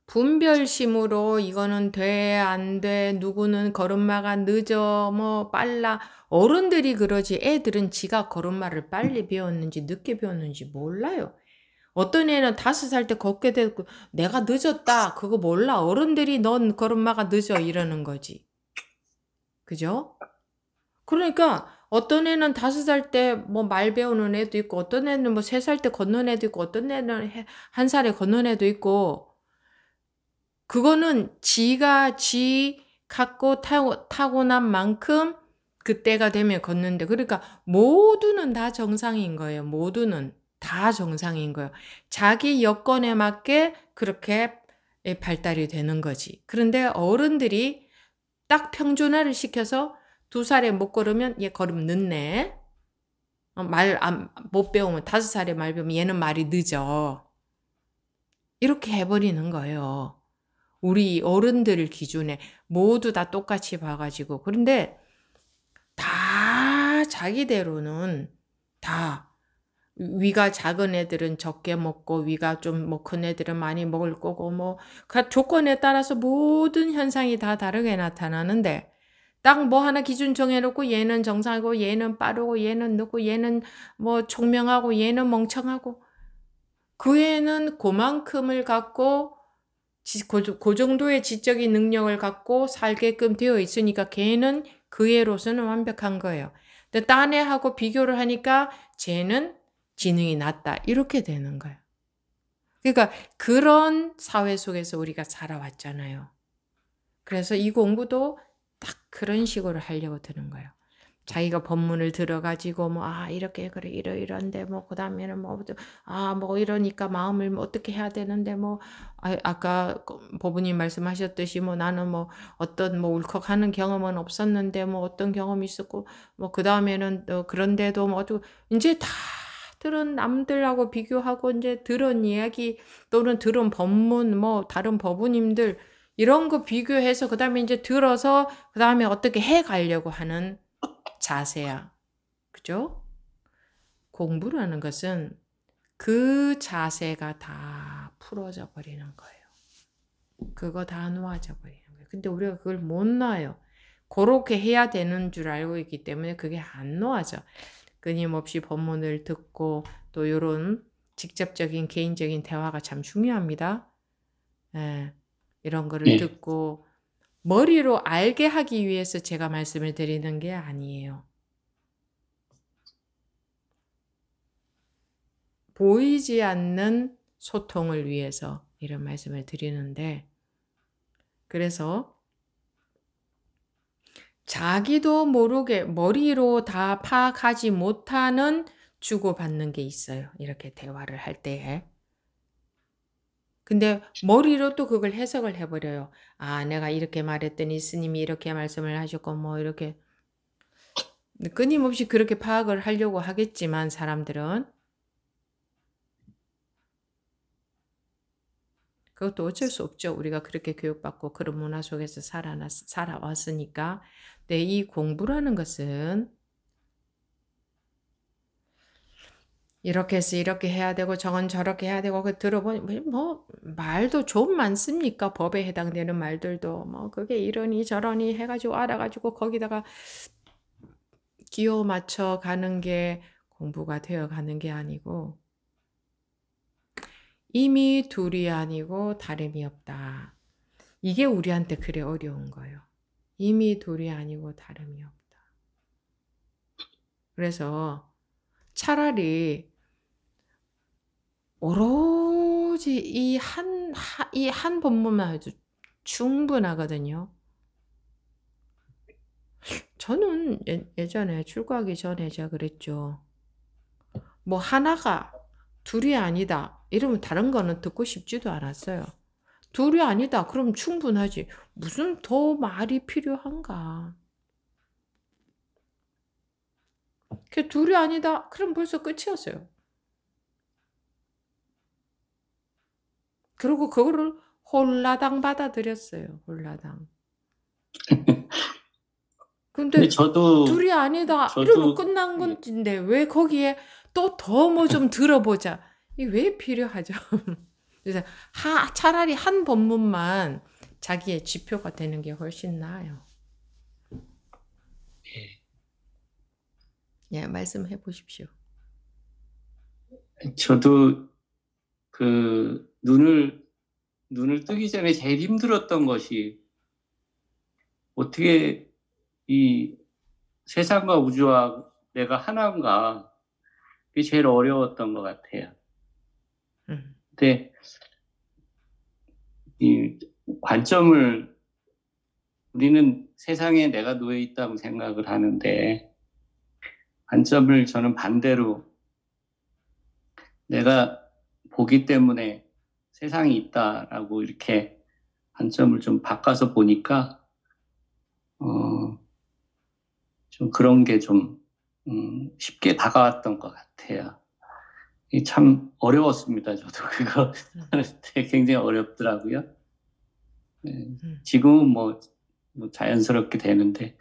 분별심으로 이거는 돼, 안 돼, 누구는 걸음마가 늦어, 뭐 빨라. 어른들이 그러지 애들은 지가 걸음마를 빨리 배웠는지 늦게 배웠는지 몰라요. 어떤 애는 5살 때 걷게 되고 내가 늦었다 그거 몰라. 어른들이 넌 걸음마가 늦어 이러는 거지. 그죠? 그러니까 어떤 애는 5살 때 뭐 말 배우는 애도 있고, 어떤 애는 뭐 3살 때 걷는 애도 있고, 어떤 애는 1살에 걷는 애도 있고, 그거는 지가 갖고 타고난 만큼 그때가 되면 걷는데, 그러니까 모두는 다 정상인 거예요. 모두는 다 정상인 거예요. 자기 여건에 맞게 그렇게 발달이 되는 거지. 그런데 어른들이 딱 평준화를 시켜서 2살에 못 걸으면 얘 걸음 늦네. 못 배우면 5살에 말 배우면 얘는 말이 늦어. 이렇게 해버리는 거예요. 우리 어른들 기준에 모두 다 똑같이 봐가지고. 그런데 다 자기대로는 다 위가 작은 애들은 적게 먹고 위가 좀 뭐 큰 애들은 많이 먹을 거고 뭐 조건에 따라서 모든 현상이 다 다르게 나타나는데 딱 뭐 하나 기준 정해놓고 얘는 정상이고 얘는 빠르고 얘는 늦고 얘는 뭐 총명하고 얘는 멍청하고 그 애는 그만큼을 갖고 그 정도의 지적인 능력을 갖고 살게끔 되어 있으니까 걔는 그 애로서는 완벽한 거예요. 근데 딴 애하고 비교를 하니까 쟤는 지능이 낮다. 이렇게 되는 거예요. 그러니까 그런 사회 속에서 우리가 살아왔잖아요. 그래서 이 공부도 딱 그런 식으로 하려고 드는 거예요. 자기가 법문을 들어가지고 뭐 이렇게 그래 이런데 뭐 그다음에는 뭐 이러니까 마음을 뭐 어떻게 해야 되는데 뭐 아까 법부님 말씀하셨듯이 뭐 나는 뭐 어떤 뭐 울컥하는 경험은 없었는데 뭐 어떤 경험이 있었고 뭐 그다음에는 그런데도 뭐 어쩌고 이제 다 들은 남들하고 비교하고 이제 들은 이야기 또는 들은 법문 뭐 다른 법부님들 이런 거 비교해서 그다음에 이제 들어서 그다음에 어떻게 해 가려고 하는 자세야. 그죠? 공부라는 것은 그 자세가 다 풀어져 버리는 거예요. 그거 다 놓아져 버리는 거예요. 근데 우리가 그걸 못 놔요. 그렇게 해야 되는 줄 알고 있기 때문에 그게 안 놓아져. 끊임없이 법문을 듣고 또 이런 직접적인 개인적인 대화가 참 중요합니다. 이런 거를 예. 듣고 머리로 알게 하기 위해서 제가 말씀을 드리는 게 아니에요. 보이지 않는 소통을 위해서 이런 말씀을 드리는데, 그래서 자기도 모르게 머리로 다 파악하지 못하는 주고받는 게 있어요. 이렇게 대화를 할 때에. 근데 머리로 또 그걸 해석을 해버려요. 내가 이렇게 말했더니 스님이 이렇게 말씀을 하셨고 뭐 이렇게 끊임없이 그렇게 파악을 하려고 하겠지만 사람들은 그것도 어쩔 수 없죠. 우리가 그렇게 교육받고 그런 문화 속에서 살아왔으니까. 근데 이 공부라는 것은 이렇게 해서 이렇게 해야 되고 저건 저렇게 해야 되고 들어보니 뭐 말도 좀 많습니까? 법에 해당되는 말들도 뭐 그게 이러니 저러니 해가지고 알아가지고 거기다가 끼워 맞춰 가는 게 공부가 되어 가는 게 아니고 이미 둘이 아니고 다름이 없다. 이게 우리한테 그래 어려운 거예요. 이미 둘이 아니고 다름이 없다. 그래서 차라리 오로지 이 한 법문만 해도 충분하거든요. 저는 예전에 출가하기 전에 제가 그랬죠. 뭐 하나가 둘이 아니다. 이러면 다른 거는 듣고 싶지도 않았어요. 둘이 아니다. 그럼 충분하지. 무슨 더 말이 필요한가? 그 둘이 아니다. 그럼 벌써 끝이었어요. 그리고 그거를 홀라당 받아들였어요. 홀라당. 근데 저도 둘이 아니다. 이러면 끝난 건데 왜 거기에 또 더 뭐 좀 들어보자. 이게 왜 필요하죠? 그래서 차라리 한 법문만 자기의 지표가 되는 게 훨씬 나아요. 예, 말씀해 보십시오. 저도 그 눈을 뜨기 전에 제일 힘들었던 것이 어떻게 이 세상과 우주와 내가 하나인가, 그게 제일 어려웠던 것 같아요. 근데 이 관점을, 우리는 세상에 내가 놓여 있다고 생각을 하는데, 관점을 저는 반대로 내가 보기 때문에 세상이 있다라고 이렇게 관점을 좀 바꿔서 보니까 좀 그런 게 좀 쉽게 다가왔던 것 같아요. 이게 참 어려웠습니다. 저도 그거 되게 굉장히 어렵더라고요. 네. 지금은 뭐 자연스럽게 되는데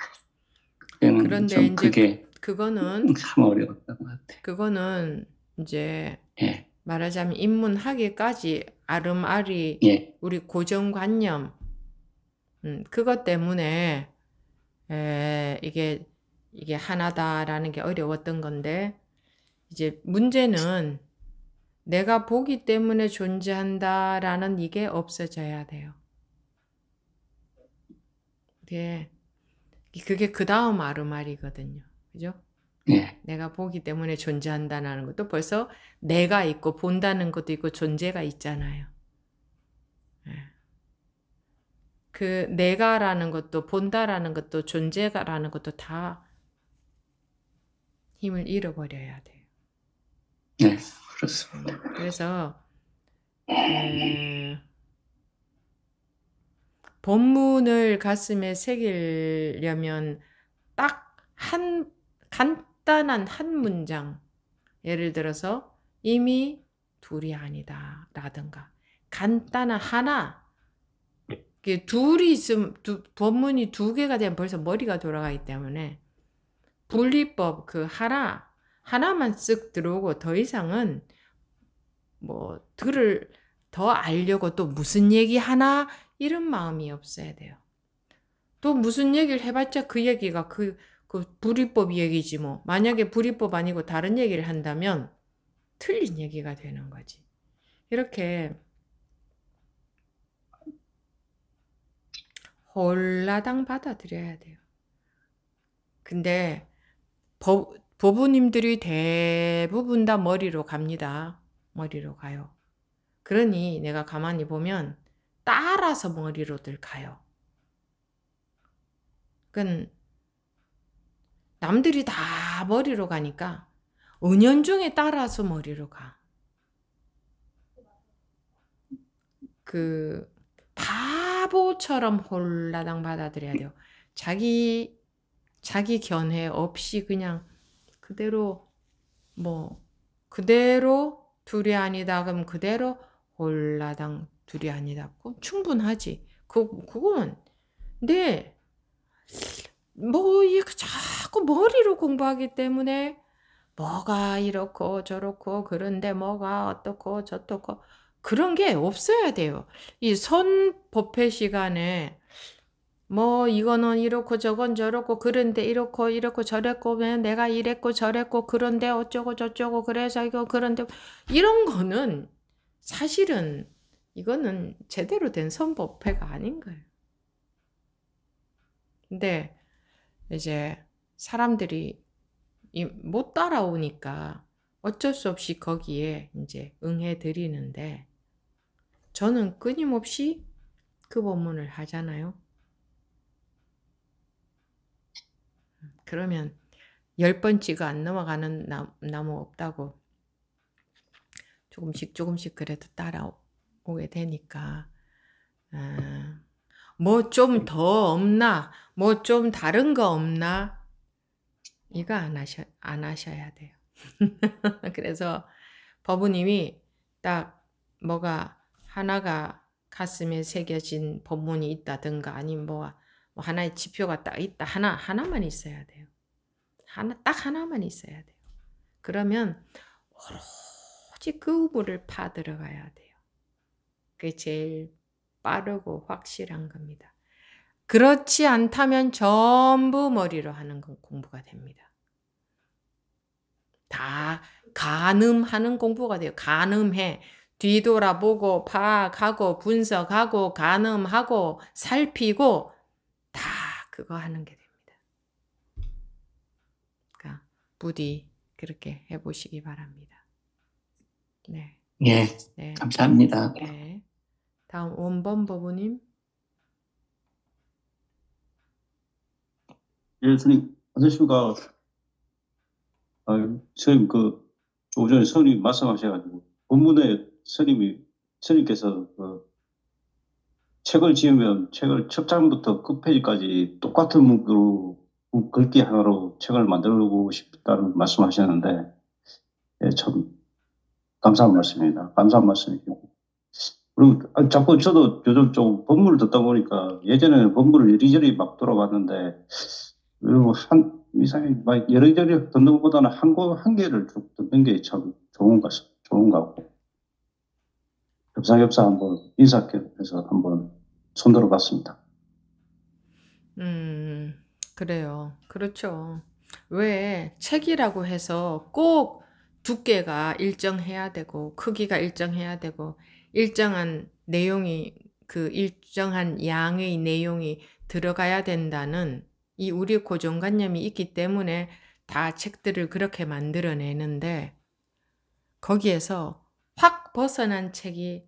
그때는 그런데 좀 이제 그게 그거는 참 어려웠던 것 같아요. 그거는 이제 예, 말하자면 인문학에까지 아름아리 예, 우리 고정관념 그것 때문에 이게 하나다라는 게 어려웠던 건데, 이제 문제는 내가 보기 때문에 존재한다라는 이게 없어져야 돼요. 그게 그 다음 아르말이거든요. 그죠? 예, 내가 보기 때문에 존재한다는 것도 벌써 내가 있고 본다는 것도 있고 존재가 있잖아요. 그 내가라는 것도 본다라는 것도 존재가라는 것도 다 힘을 잃어버려야 돼요. 네, 그렇습니다. 그래서 본문을 가슴에 새기려면 딱 간단한 한 문장, 예를 들어서 이미 둘이 아니다 라든가 간단한 하나, 둘이 있으면 본문이 두 개가 되면 벌써 머리가 돌아가기 때문에 분리법 그 하나만 쓱 들어오고 더 이상은 뭐 더 알려고 또 무슨 얘기 하나 이런 마음이 없어야 돼요. 또 무슨 얘기를 해봤자 그 얘기가 그 불이법 얘기지 뭐. 만약에 불이법 아니고 다른 얘기를 한다면 틀린 얘기가 되는 거지. 이렇게 홀라당 받아들여야 돼요. 근데 법부님들이 대부분 다 머리로 갑니다. 머리로 가요. 그러니 내가 가만히 보면 따라서 머리로들 가요. 그건 남들이 다 머리로 가니까 은연중에 따라서 머리로 가. 그 바보처럼 홀라당 받아들여야 돼요. 자기 견해 없이 그냥 그대로 둘이 아니다 그럼 그대로 홀라당 둘이 아니다. 충분하지. 그거는. 근데 이게 자꾸 머리로 공부하기 때문에 뭐가 이렇고 저렇고 그런데 뭐가 어떻고 저렇고 그런 게 없어야 돼요. 이 선법회 시간에 이거는 이렇고 저건 저렇고 그런데 이렇고 저랬고 내가 이랬고 저랬고 그런데 어쩌고 저쩌고 그래서 이거 그런데 이런 거는 사실은 이거는 제대로 된 선법회가 아닌 거예요. 근데 이제 사람들이 못 따라오니까 어쩔 수 없이 거기에 이제 응해 드리는데, 저는 끊임없이 그 법문을 하잖아요. 그러면 10번째가 안 넘어가는 나무 없다고 조금씩 그래도 따라오게 되니까 뭐 좀 더 없나? 뭐 좀 다른 거 없나? 이거 안 하셔야 돼요. 그래서 법부님이 딱 뭐가 하나가 가슴에 새겨진 법문이 있다든가 아니면 뭐 하나의 지표가 딱 있다. 하나만 있어야 돼요. 딱 하나만 있어야 돼요. 그러면 오로지 그 우물을 파 들어가야 돼요. 그게 제일 빠르고 확실한 겁니다. 그렇지 않다면 전부 머리로 하는 공부가 됩니다. 다 가늠하는 공부가 돼요. 가늠해. 뒤돌아보고 파악하고 분석하고 가늠하고 살피고 다 그거 하는 게 됩니다. 부디 그렇게 해보시기 바랍니다. 네, 예, 네, 감사합니다. 네. 다음 원범 법우님. 예, 스님, 안녕하십니까. 스님, 오전에 스님 말씀하셔가지고, 본문에 스님께서 책을 지으면 책을 첫 장부터 끝페이지까지 똑같은 문구로, 글귀 하나로 책을 만들고 싶다는 말씀하셨는데, 예, 참, 감사한 말씀입니다. 감사한 말씀이고. 그리고 자꾸 저도 요즘 좀 법문을 듣다 보니까 예전에는 법문을 이리저리 막 돌아봤는데, 그리고 이상하게 막 여러저리 듣는 것보다는 한 개를 쭉 듣는 게 참 좋은 것 같고. 겸사겸사 한번 인사해서 한번 손들어 봤습니다. 그래요. 그렇죠. 왜 책이라고 해서 꼭 두께가 일정해야 되고 크기가 일정해야 되고 일정한 내용이 그 일정한 양의 내용이 들어가야 된다는 이 우리 고정관념이 있기 때문에 다 책들을 그렇게 만들어내는데 거기에서 확 벗어난 책이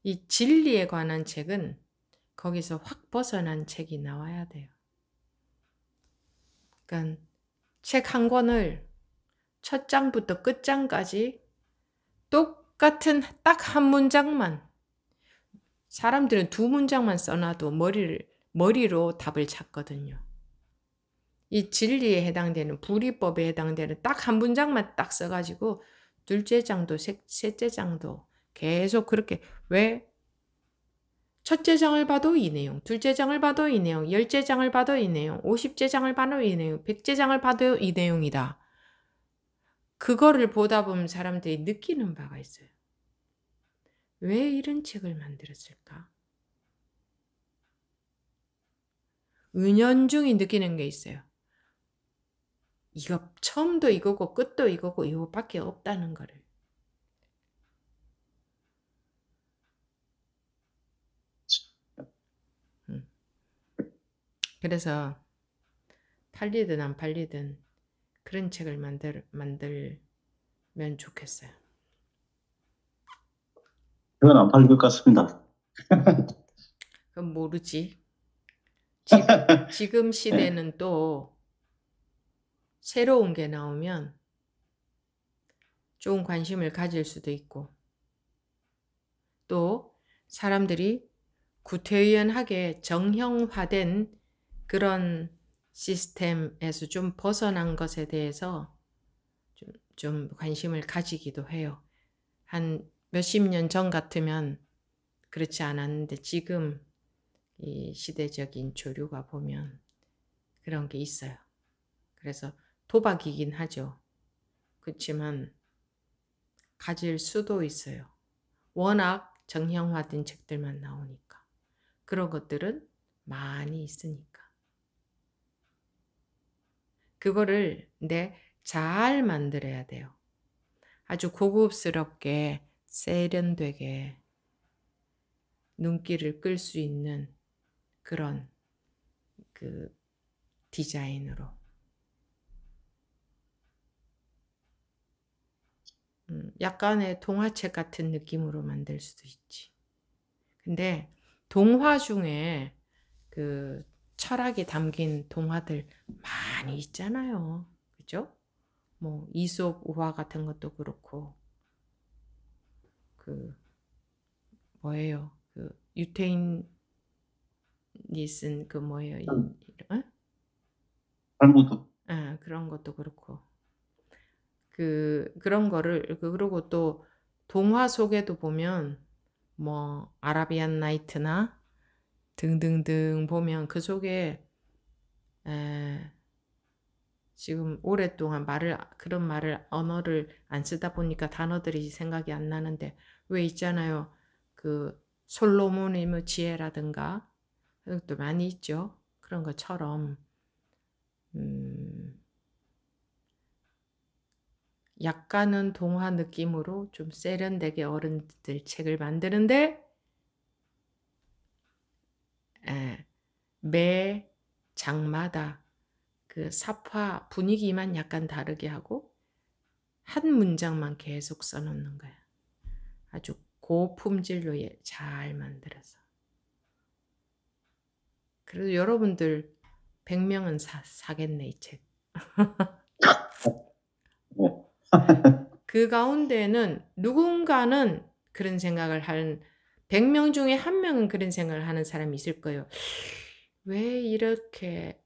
이 진리에 관한 책은 거기서 확 벗어난 책이 나와야 돼요. 그러니까 책 한 권을 첫 장부터 끝장까지 똑같은 딱 한 문장만 사람들은 두 문장만 써놔도 머리로 답을 찾거든요. 이 진리에 해당되는 불이법에 해당되는 딱 한 문장만 딱 써가지고 둘째 장도 셋째 장도 계속 그렇게 왜 첫째 장을 봐도 이 내용, 둘째 장을 봐도 이 내용, 10째 장을 봐도 이 내용, 50째 장을 봐도 이 내용, 100째 장을 봐도 이 내용이다. 그거를 보다 보면 사람들이 느끼는 바가 있어요. 왜 이런 책을 만들었을까? 은연중에 느끼는 게 있어요. 이거 처음도 이거고 끝도 이거고 이거밖에 없다는 거를. 그래서 팔리든 안 팔리든 그런 책을 만들면 좋겠어요. 그건 안 팔릴 것 같습니다. 그건 모르지. 지금 시대는 또 새로운 게 나오면 좋은 관심을 가질 수도 있고 또 사람들이 구태의연하게 정형화된 그런 시스템에서 좀 벗어난 것에 대해서 좀 관심을 가지기도 해요. 한 몇십 년 전 같으면 그렇지 않았는데 지금 이 시대적인 조류가 보면 그런 게 있어요. 그래서 도박이긴 하죠. 그렇지만 가질 수도 있어요. 워낙 정형화된 책들만 나오니까. 그런 것들은 많이 있으니까. 그거를 잘 만들어야 돼요. 아주 고급스럽게 세련되게 눈길을 끌 수 있는 그런 그 디자인으로. 약간의 동화책 같은 느낌으로 만들 수도 있지. 근데 동화 중에 그 철학이 담긴 동화들 많이 있잖아요. 그죠? 뭐 이솝 우화 같은 것도 그렇고 그 뭐예요? 그 유태인이 쓴 그 뭐예요? 탈무드. 그런 것도 그렇고 그런 거를 그리고 또 동화 속에도 보면 뭐 아라비안 나이트나 등등등 보면 그 속에 지금 오랫동안 그런 언어를 안 쓰다 보니까 단어들이 생각이 안 나는데 왜 있잖아요. 그 솔로몬의 뭐 지혜라든가 그런 것도 많이 있죠. 그런 것처럼 약간은 동화 느낌으로 좀 세련되게 어른들 책을 만드는데 매 장마다 그 사파 분위기만 약간 다르게 하고 한 문장만 계속 써놓는 거야. 아주 고품질로 잘 만들어서. 그래도 여러분들 100명은 사겠네, 이 책. 그 가운데는 누군가는 그런 생각을 하는 100명 중에 1명은 그런 생각을 하는 사람이 있을 거예요. 왜 이렇게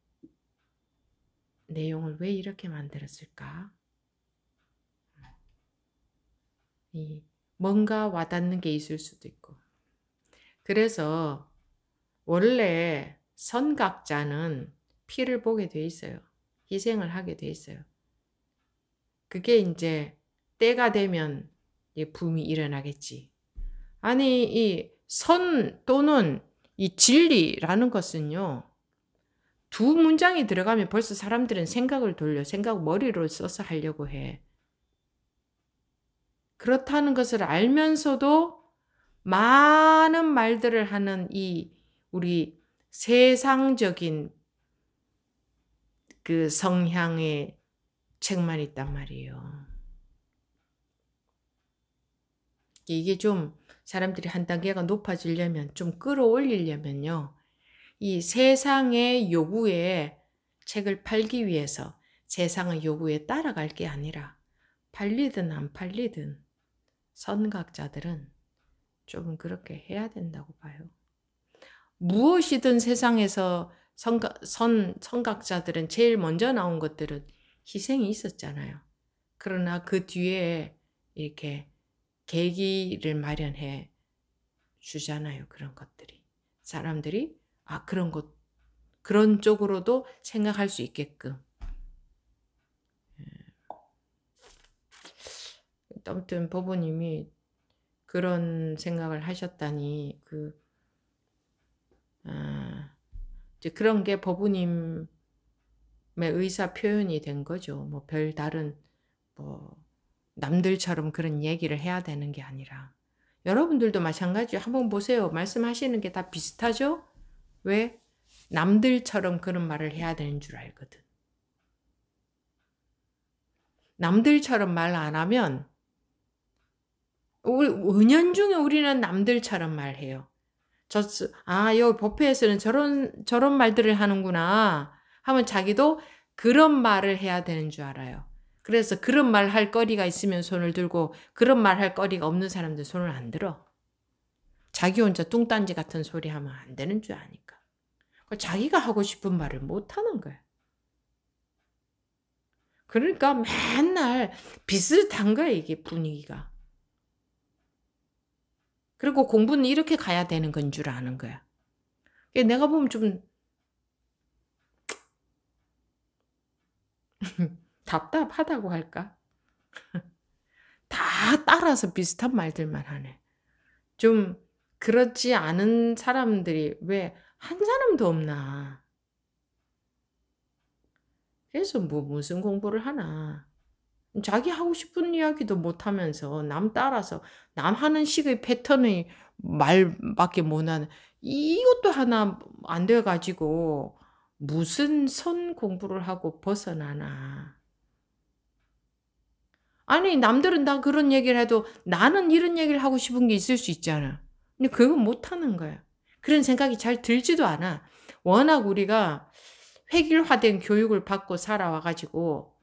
내용을 왜 이렇게 만들었을까? 뭔가 와닿는 게 있을 수도 있고. 그래서 원래 선각자는 피를 보게 돼 있어요. 희생을 하게 돼 있어요. 그게 이제 때가 되면 붐이 일어나겠지. 아니, 이 선 또는 이 진리라는 것은요, 두 문장이 들어가면 벌써 사람들은 생각을 돌려, 머리로 써서 하려고 해. 그렇다는 것을 알면서도 많은 말들을 하는 이 우리 세상적인 그 성향의 책만 있단 말이에요. 이게 좀 사람들이 한 단계가 높아지려면, 좀 끌어올리려면요, 이 세상의 요구에 책을 팔기 위해서 세상의 요구에 따라갈 게 아니라 팔리든 안 팔리든 선각자들은 좀 그렇게 해야 된다고 봐요. 무엇이든 세상에서 선각자들은 제일 먼저 나온 것들은 희생이 있었잖아요. 그러나 그 뒤에 이렇게 계기를 마련해 주잖아요. 그런 것들이. 사람들이 그런 쪽으로도 생각할 수 있게끔. 아무튼 법부님이 그런 생각을 하셨다니 이제 그런 게 법부님의 의사 표현이 된 거죠. 뭐 별다른 남들처럼 그런 얘기를 해야 되는 게 아니라 여러분들도 마찬가지예요. 한번 보세요. 말씀하시는 게 다 비슷하죠? 왜? 남들처럼 그런 말을 해야 되는 줄 알거든. 남들처럼 말 안 하면 은연중에 우리는 남들처럼 말해요. 여기 법회에서는 저런 말들을 하는구나 하면 자기도 그런 말을 해야 되는 줄 알아요. 그래서 그런 말 할 거리가 있으면 손을 들고 그런 말 할 거리가 없는 사람들 손을 안 들어. 자기 혼자 뚱딴지 같은 소리 하면 안 되는 줄 아니까. 자기가 하고 싶은 말을 못 하는 거야. 그러니까 맨날 비슷한 거야, 이게 분위기가. 그리고 공부는 이렇게 가야 되는 건 줄 아는 거야. 내가 보면 좀 답답하다고 할까? 다 따라서 비슷한 말들만 하네. 좀 그렇지 않은 사람들이 왜 한 사람도 없나? 그래서 무슨 공부를 하나? 자기 하고 싶은 이야기도 못하면서 남 따라서 남 하는 식의 패턴의 말밖에 못하는 이것도 하나 안 돼가지고 무슨 선 공부를 하고 벗어나나. 아니 남들은 다 그런 얘기를 해도 나는 이런 얘기를 하고 싶은 게 있을 수 있잖아. 근데 그건 못하는 거야. 그런 생각이 잘 들지도 않아. 워낙 우리가 획일화된 교육을 받고 살아와가지고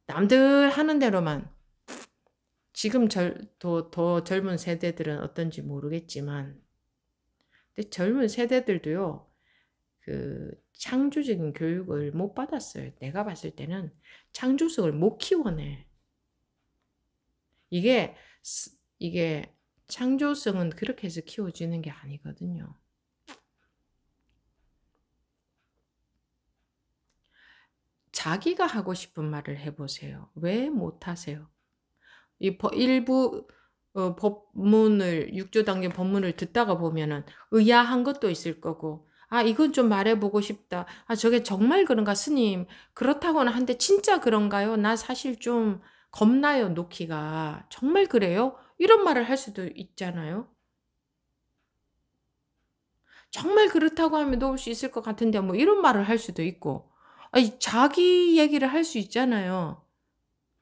남들 하는 대로만. 지금 더 젊은 세대들은 어떤지 모르겠지만 근데 젊은 세대들도요. 그 창조적인 교육을 못 받았어요. 내가 봤을 때는 창조성을 못 키워내. 이게 창조성은 그렇게 해서 키워지는 게 아니거든요. 자기가 하고 싶은 말을 해보세요. 왜 못하세요? 일부 법문을 6조 단계 법문을 듣다가 보면은 의아한 것도 있을 거고 이건 좀 말해보고 싶다. 저게 정말 그런가 스님? 그렇다고는 한데 진짜 그런가요? 나 사실 좀 겁나요 놓기가. 정말 그래요? 이런 말을 할 수도 있잖아요. 정말 그렇다고 하면 놓을 수 있을 것 같은데 뭐 이런 말을 할 수도 있고 아니, 자기 얘기를 할 수 있잖아요.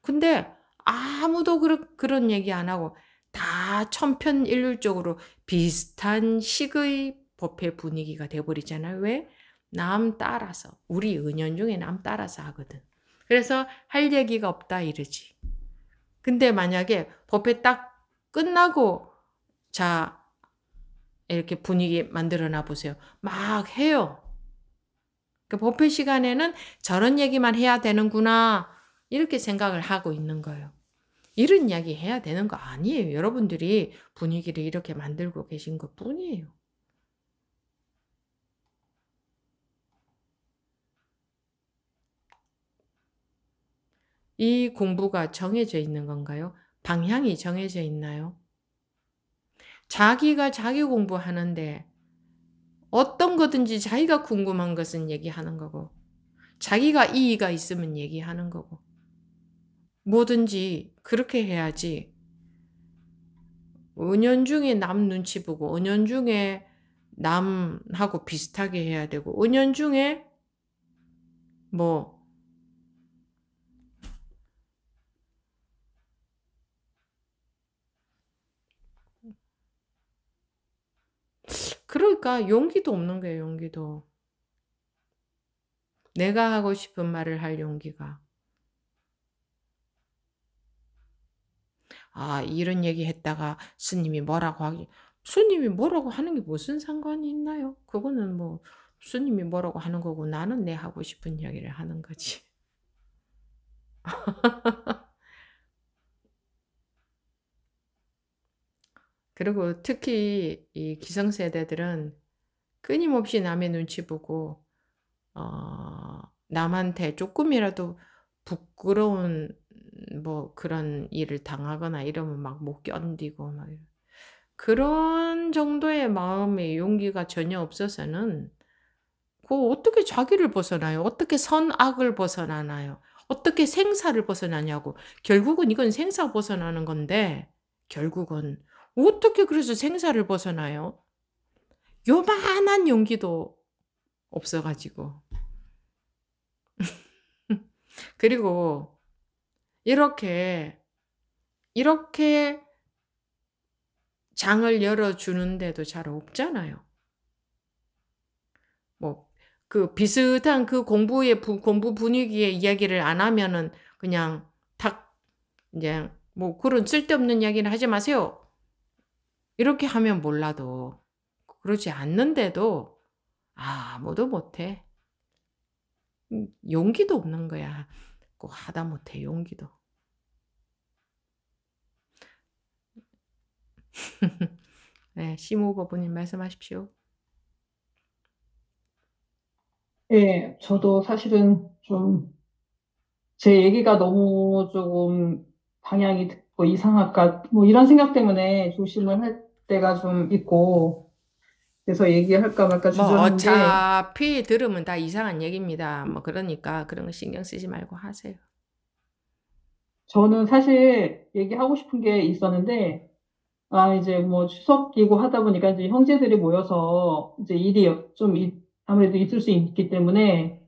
근데 아무도 그런 얘기 안 하고 다 천편일률적으로 비슷한 식의 법회 분위기가 돼버리잖아요. 왜? 남 따라서. 우리 은연중에 남 따라서 하거든. 그래서 할 얘기가 없다 이러지. 근데 만약에 법회 딱 끝나고 자 이렇게 분위기 만들어 놔 보세요. 막 해요. 그 법회 시간에는 저런 얘기만 해야 되는구나 이렇게 생각을 하고 있는 거예요. 이런 이야기 해야 되는 거 아니에요. 여러분들이 분위기를 이렇게 만들고 계신 것 뿐이에요. 이 공부가 정해져 있는 건가요? 방향이 정해져 있나요? 자기가 자기 공부하는데 어떤 거든지 자기가 궁금한 것은 얘기하는 거고 자기가 이의가 있으면 얘기하는 거고 뭐든지 그렇게 해야지 은연중에 남 눈치 보고 은연중에 남하고 비슷하게 해야 되고 은연중에 뭐 그러니까 용기도 없는 거예요. 용기도. 내가 하고 싶은 말을 할 용기가. 아, 이런 얘기 했다가 스님이 뭐라고 스님이 뭐라고 하는 게 무슨 상관이 있나요? 그거는 뭐 스님이 뭐라고 하는 거고 나는 내 하고 싶은 이야기를 하는 거지. 그리고 특히 이 기성세대들은 끊임없이 남의 눈치 보고 남한테 조금이라도 부끄러운 뭐 그런 일을 당하거나 이러면 막 못 견디고 막 그런 정도의 마음의 용기가 전혀 없어서는 그 어떻게 자기를 벗어나요? 어떻게 선악을 벗어나나요? 어떻게 생사를 벗어나냐고. 결국은 이건 생사 벗어나는 건데 결국은 어떻게 그래서 생사를 벗어나요? 요만한 용기도 없어가지고. 그리고 이렇게 장을 열어주는데도 잘 없잖아요. 뭐, 그 비슷한 그 공부 분위기의 이야기를 안 하면은 그냥 탁, 이제 뭐 그런 쓸데없는 이야기는 하지 마세요. 이렇게 하면 몰라도, 그러지 않는데도 아무도 못해. 용기도 없는 거야. 꼭 하다 못해, 용기도. 네, 심호버부님 말씀하십시오. 예, 저도 사실은 좀 제 얘기가 너무 조금 방향이 듣고 이상할까, 뭐 이런 생각 때문에 조심을 할 때가 좀 있고, 그래서 얘기할까 말까 뭐 주저하는데, 어차피 들으면 다 이상한 얘기입니다. 뭐 그러니까 그런 거 신경 쓰지 말고 하세요. 저는 사실 얘기하고 싶은 게 있었는데, 이제 뭐 추석이고 하다 보니까 이제 형제들이 모여서 이제 일이 아무래도 있을 수 있기 때문에,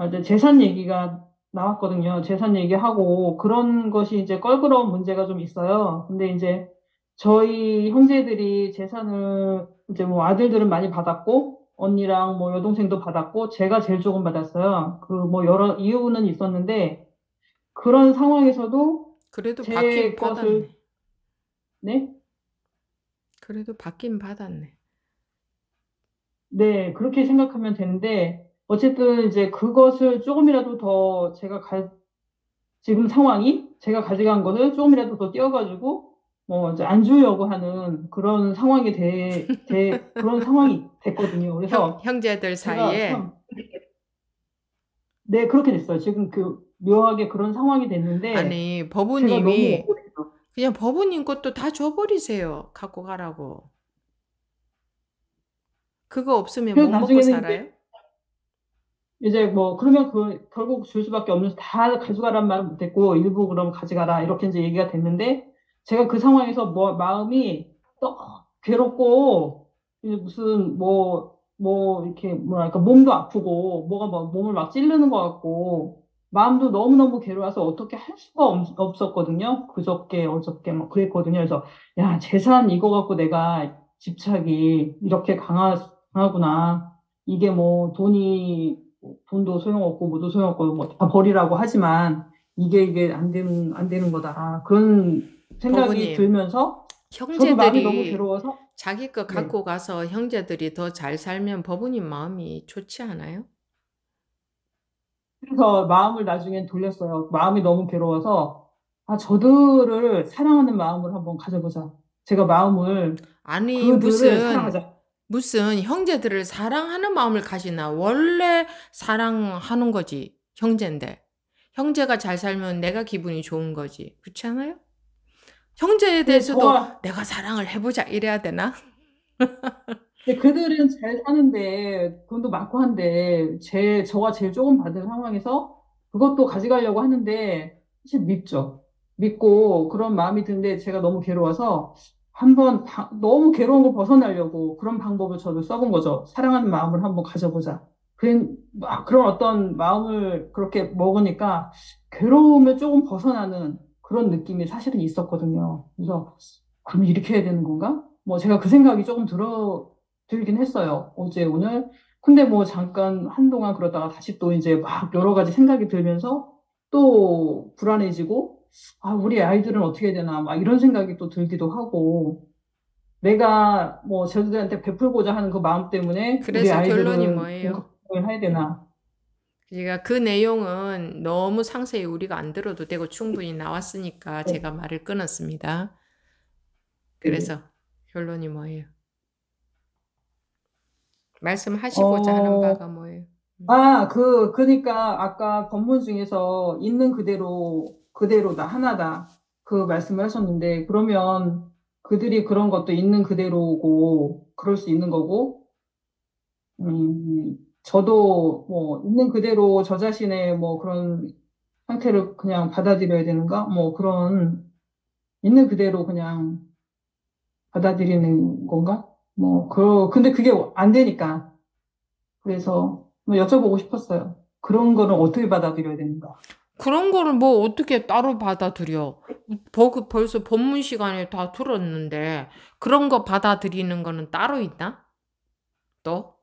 이제 재산 얘기가 나왔거든요. 재산 얘기하고 그런 것이 이제 껄끄러운 문제가 좀 있어요. 근데 이제 저희 형제들이 재산을 이제 뭐 아들들은 많이 받았고 언니랑 뭐 여동생도 받았고 제가 제일 조금 받았어요. 그 뭐 여러 이유는 있었는데 그런 상황에서도 그래도 제 받긴 것을 받았네. 네? 그래도 받긴 받았네. 네, 그렇게 생각하면 되는데 어쨌든 이제 그것을 조금이라도 더 지금 상황이 제가 가져간 거는 조금이라도 더 띄어가지고 뭐 이제 안 주려고 하는 그런 상황이 그런 상황이 됐거든요. 그래서 형제들 제가 사이에 네, 그렇게 됐어요. 지금 묘하게 그런 상황이 됐는데 아니 제가 너무 법우님이 억울해요. 그냥 법우님 것도 다 줘버리세요. 갖고 가라고. 그거 없으면 그래서 못 먹고 나중에는 살아요? 이제 뭐 그러면 결국 줄 수밖에 없는 다 가져가란 말은 못했고 일부 그럼 가져가라 이렇게 이제 얘기가 됐는데 제가 그 상황에서 뭐 마음이 또 괴롭고 이제 무슨 뭐 뭐 이렇게 뭐랄까 몸도 아프고 뭐가 막 몸을 막 찌르는 것 같고 마음도 너무너무 괴로워서 어떻게 할 수가 없었거든요. 그저께 어저께 막 그랬거든요. 그래서 야, 재산 이거 갖고 내가 집착이 이렇게 강하구나. 이게 뭐 돈도 소용없고 뭐도 소용없고 뭐 다 버리라고 하지만 이게 안 되는 거다. 그런 생각이 버부님, 들면서 저도 마음이 너무 형제들이 괴로워서 자기 거 네. 갖고 가서 형제들이 더 잘 살면 버부님 마음이 좋지 않아요? 그래서 마음을 나중엔 돌렸어요. 마음이 너무 괴로워서 아, 저들을 사랑하는 마음을 한번 가져보자. 제가 마음을 아니, 그들을 사랑하자. 무슨 형제들을 사랑하는 마음을 가지나. 원래 사랑하는 거지, 형제인데. 형제가 잘 살면 내가 기분이 좋은 거지. 그렇지 않아요? 형제에 근데 대해서도 내가 사랑을 해보자 이래야 되나? 근데 그들은 잘 사는데 돈도 많고 한데 저가 제일 조금 받은 상황에서 그것도 가져가려고 하는데 사실 밉죠. 밉고 그런 마음이 드는데 제가 너무 괴로워서 한번 너무 괴로운 걸 벗어나려고 그런 방법을 저도 써본 거죠. 사랑하는 마음을 한번 가져보자. 그런 어떤 마음을 그렇게 먹으니까 괴로움을 조금 벗어나는 그런 느낌이 사실은 있었거든요. 그래서 그럼 이렇게 해야 되는 건가? 뭐 제가 그 생각이 조금 들긴 했어요. 어제, 오늘. 근데 뭐 잠깐 한동안 그러다가 다시 또 이제 막 여러 가지 생각이 들면서 또 불안해지고, 아, 우리 아이들은 어떻게 해야 되나, 막 이런 생각이 또 들기도 하고, 내가 뭐 저들한테 베풀고자 하는 그 마음 때문에 우리 그래서 결론이 아이들은 뭐예요? 공감을 해야 되나. 그러니까 그 내용은 너무 상세히 우리가 안 들어도 되고 충분히 나왔으니까 제가 말을 끊었습니다. 그래서 결론이 뭐예요? 말씀하시고자 하는 바가 뭐예요? 그러니까 아까 본문 중에서 있는 그대로다, 하나다. 그 말씀을 하셨는데, 그러면 그들이 그런 것도 있는 그대로고, 그럴 수 있는 거고, 저도 뭐, 있는 그대로 저 자신의 뭐 그런 상태를 그냥 받아들여야 되는가? 뭐 그런, 있는 그대로 그냥 받아들이는 건가? 근데 그게 안 되니까. 그래서 뭐 여쭤보고 싶었어요. 그런 거는 어떻게 받아들여야 되는가? 그런 거를 뭐 어떻게 따로 받아들여? 벌써 본문 시간에 다 들었는데 그런 거 받아들이는 거는 따로 있나? 또?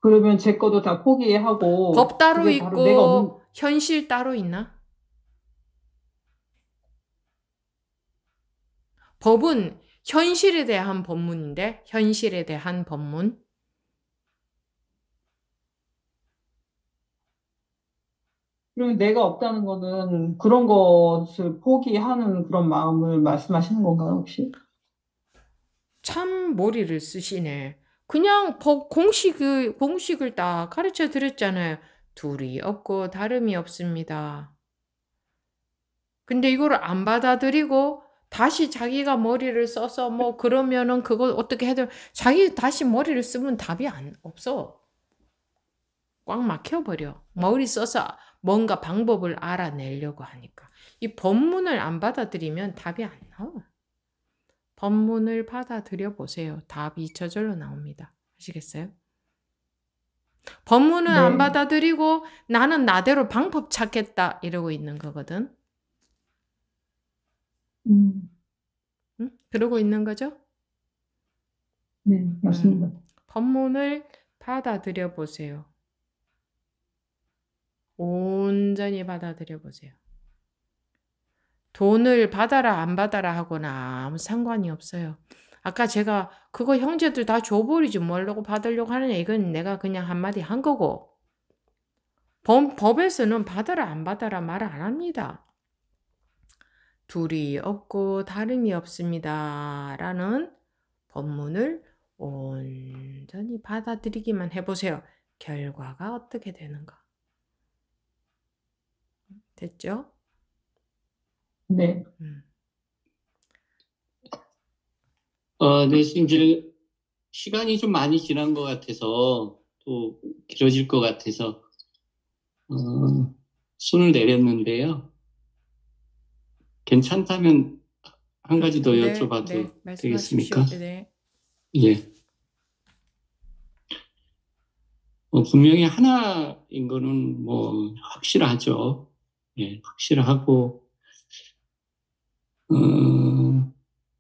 그러면 제 것도 다 포기하고 법 따로 그게 바로 내가 없는 있고 현실 따로 있나? 법은 현실에 대한 법문인데 현실에 대한 법문. 그러면 내가 없다는 거는 그런 것을 포기하는 그런 마음을 말씀하시는 건가요, 혹시? 참 머리를 쓰시네. 그냥 공식을 딱 가르쳐 드렸잖아요. 둘이 없고 다름이 없습니다. 근데 이거를 안 받아들이고 다시 자기가 머리를 써서 뭐 그러면은 그걸 어떻게 해도 자기 다시 머리를 쓰면 답이 없어. 꽉 막혀버려. 머리 써서 뭔가 방법을 알아내려고 하니까. 이 법문을 안 받아들이면 답이 안 나와. 법문을 받아들여 보세요. 답이 저절로 나옵니다. 아시겠어요? 법문은 안 네. 받아들이고 나는 나대로 방법 찾겠다 이러고 있는 거거든. 음, 응? 그러고 있는 거죠? 네, 맞습니다. 법문을 받아들여 보세요. 온전히 받아들여 보세요. 돈을 받아라 안 받아라 하거나 아무 상관이 없어요. 아까 제가 그거 형제들 다 줘버리지 뭐라고 받으려고 하느냐 이건 내가 그냥 한마디 한 거고 법에서는 받아라 안 받아라 말 안 합니다. 둘이 없고 다름이 없습니다. 라는 법문을 온전히 받아들이기만 해보세요. 결과가 어떻게 되는가. 됐죠? 네. 네, 이제 시간이 좀 많이 지난 것 같아서 또 길어질 것 같아서 손을 내렸는데요. 괜찮다면 한 가지 더 여쭤봐도 되겠습니까? 네. 예. 분명히 하나인 거는 뭐 확실하죠. 예, 확실하고,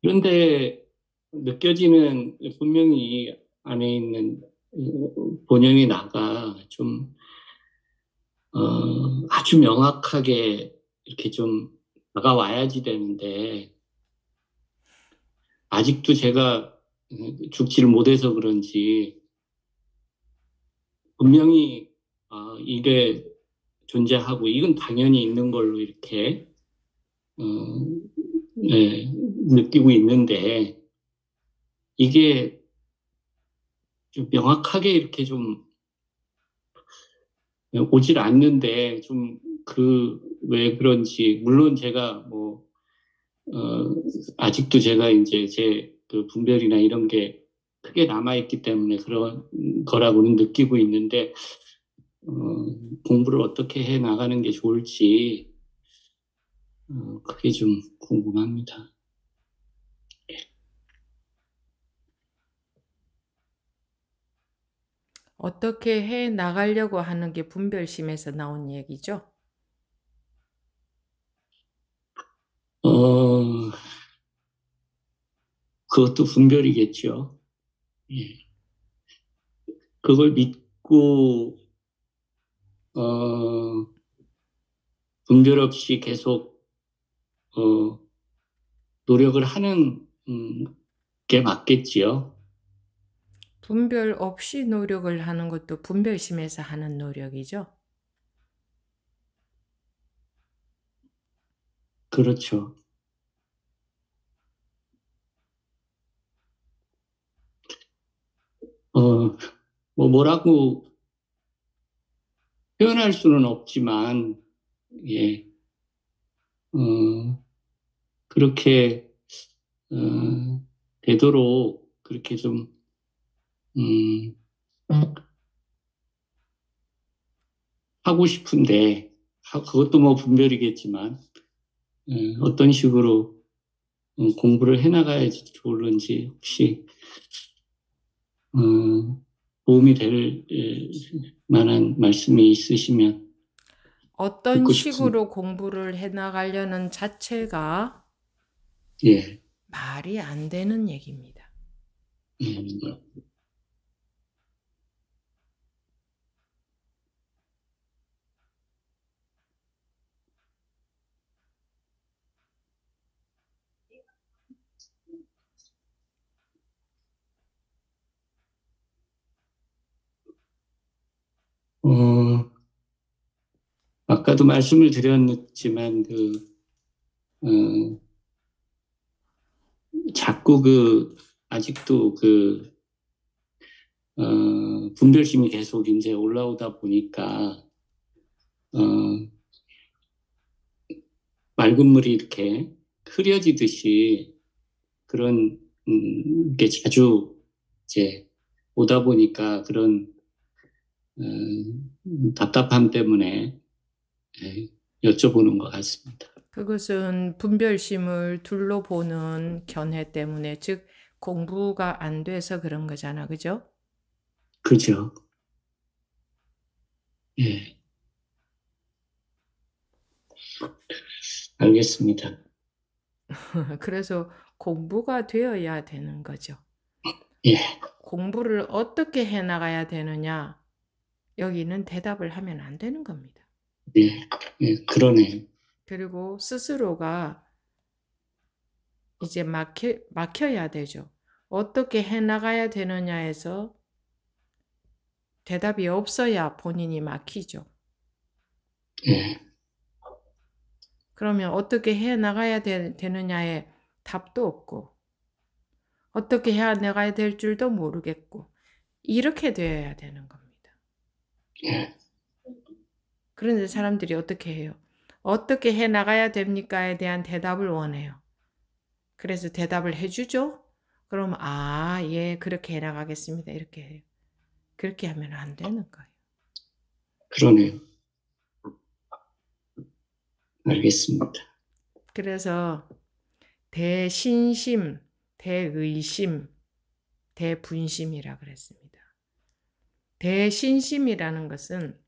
그런데 느껴지는 분명히 안에 있는 본연의 나가 좀, 아주 명확하게 이렇게 좀 다가와야지 되는데, 아직도 제가 죽지를 못해서 그런지, 분명히, 이게 존재하고, 이건 당연히 있는 걸로 이렇게, 네, 느끼고 있는데, 이게 좀 명확하게 이렇게 좀 오질 않는데, 왜 그런지, 물론 제가 아직도 제가 이제 그 분별이나 이런 게 크게 남아있기 때문에 그런 거라고는 느끼고 있는데, 공부를 어떻게 해 나가는 게 좋을지, 그게 좀 궁금합니다. 어떻게 해 나가려고 하는 게 분별심에서 나온 얘기죠? 그것도 분별이겠죠. 예. 그걸 믿고, 분별 없이 계속, 노력을 하는, 게 맞겠지요. 분별 없이 노력을 하는 것도 분별심에서 하는 노력이죠. 그렇죠. 뭐라고 표현할 수는 없지만, 예, 그렇게, 되도록 그렇게 좀, 하고 싶은데, 그것도 뭐 분별이겠지만, 어떤 식으로 공부를 해나가야지 좋을런지 혹시 도움이 될 만한 말씀이 있으시면 어떤 듣고 싶습니다. 식으로 공부를 해 나가려는 자체가 예. 말이 안 되는 얘기입니다. 아까도 말씀을 드렸지만 자꾸 아직도 분별심이 계속 이제 올라오다 보니까 맑은 물이 이렇게 흐려지듯이 그런 게 자주 이제 오다 보니까 그런 답답함 때문에 여쭤보는 것 같습니다. 그것은 분별심을 둘러보는 견해 때문에, 즉 공부가 안 돼서 그런 거잖아, 그죠? 그죠? 예. 알겠습니다. 그래서 공부가 되어야 되는 거죠. 예. 공부를 어떻게 해 나가야 되느냐? 여기는 대답을 하면 안 되는 겁니다. 예, 그러네요. 그리고 스스로가 이제 막혀야 되죠. 어떻게 해 나가야 되느냐에서 대답이 없어야 본인이 막히죠. 예. 그러면 어떻게 해 나가야 되느냐에 답도 없고, 어떻게 해 나가야 될 줄도 모르겠고, 이렇게 되어야 되는 겁니다. 예. 그런데 사람들이 어떻게 해요? 어떻게 해 나가야 됩니까에 대한 대답을 원해요. 그래서 대답을 해주죠? 그럼 예, 그렇게 해 나가겠습니다. 이렇게 해요. 그렇게 하면 안 되는 거예요. 그러네요. 알겠습니다. 그래서 대신심, 대의심, 대분심이라 그랬습니다. 대신심이라는 것은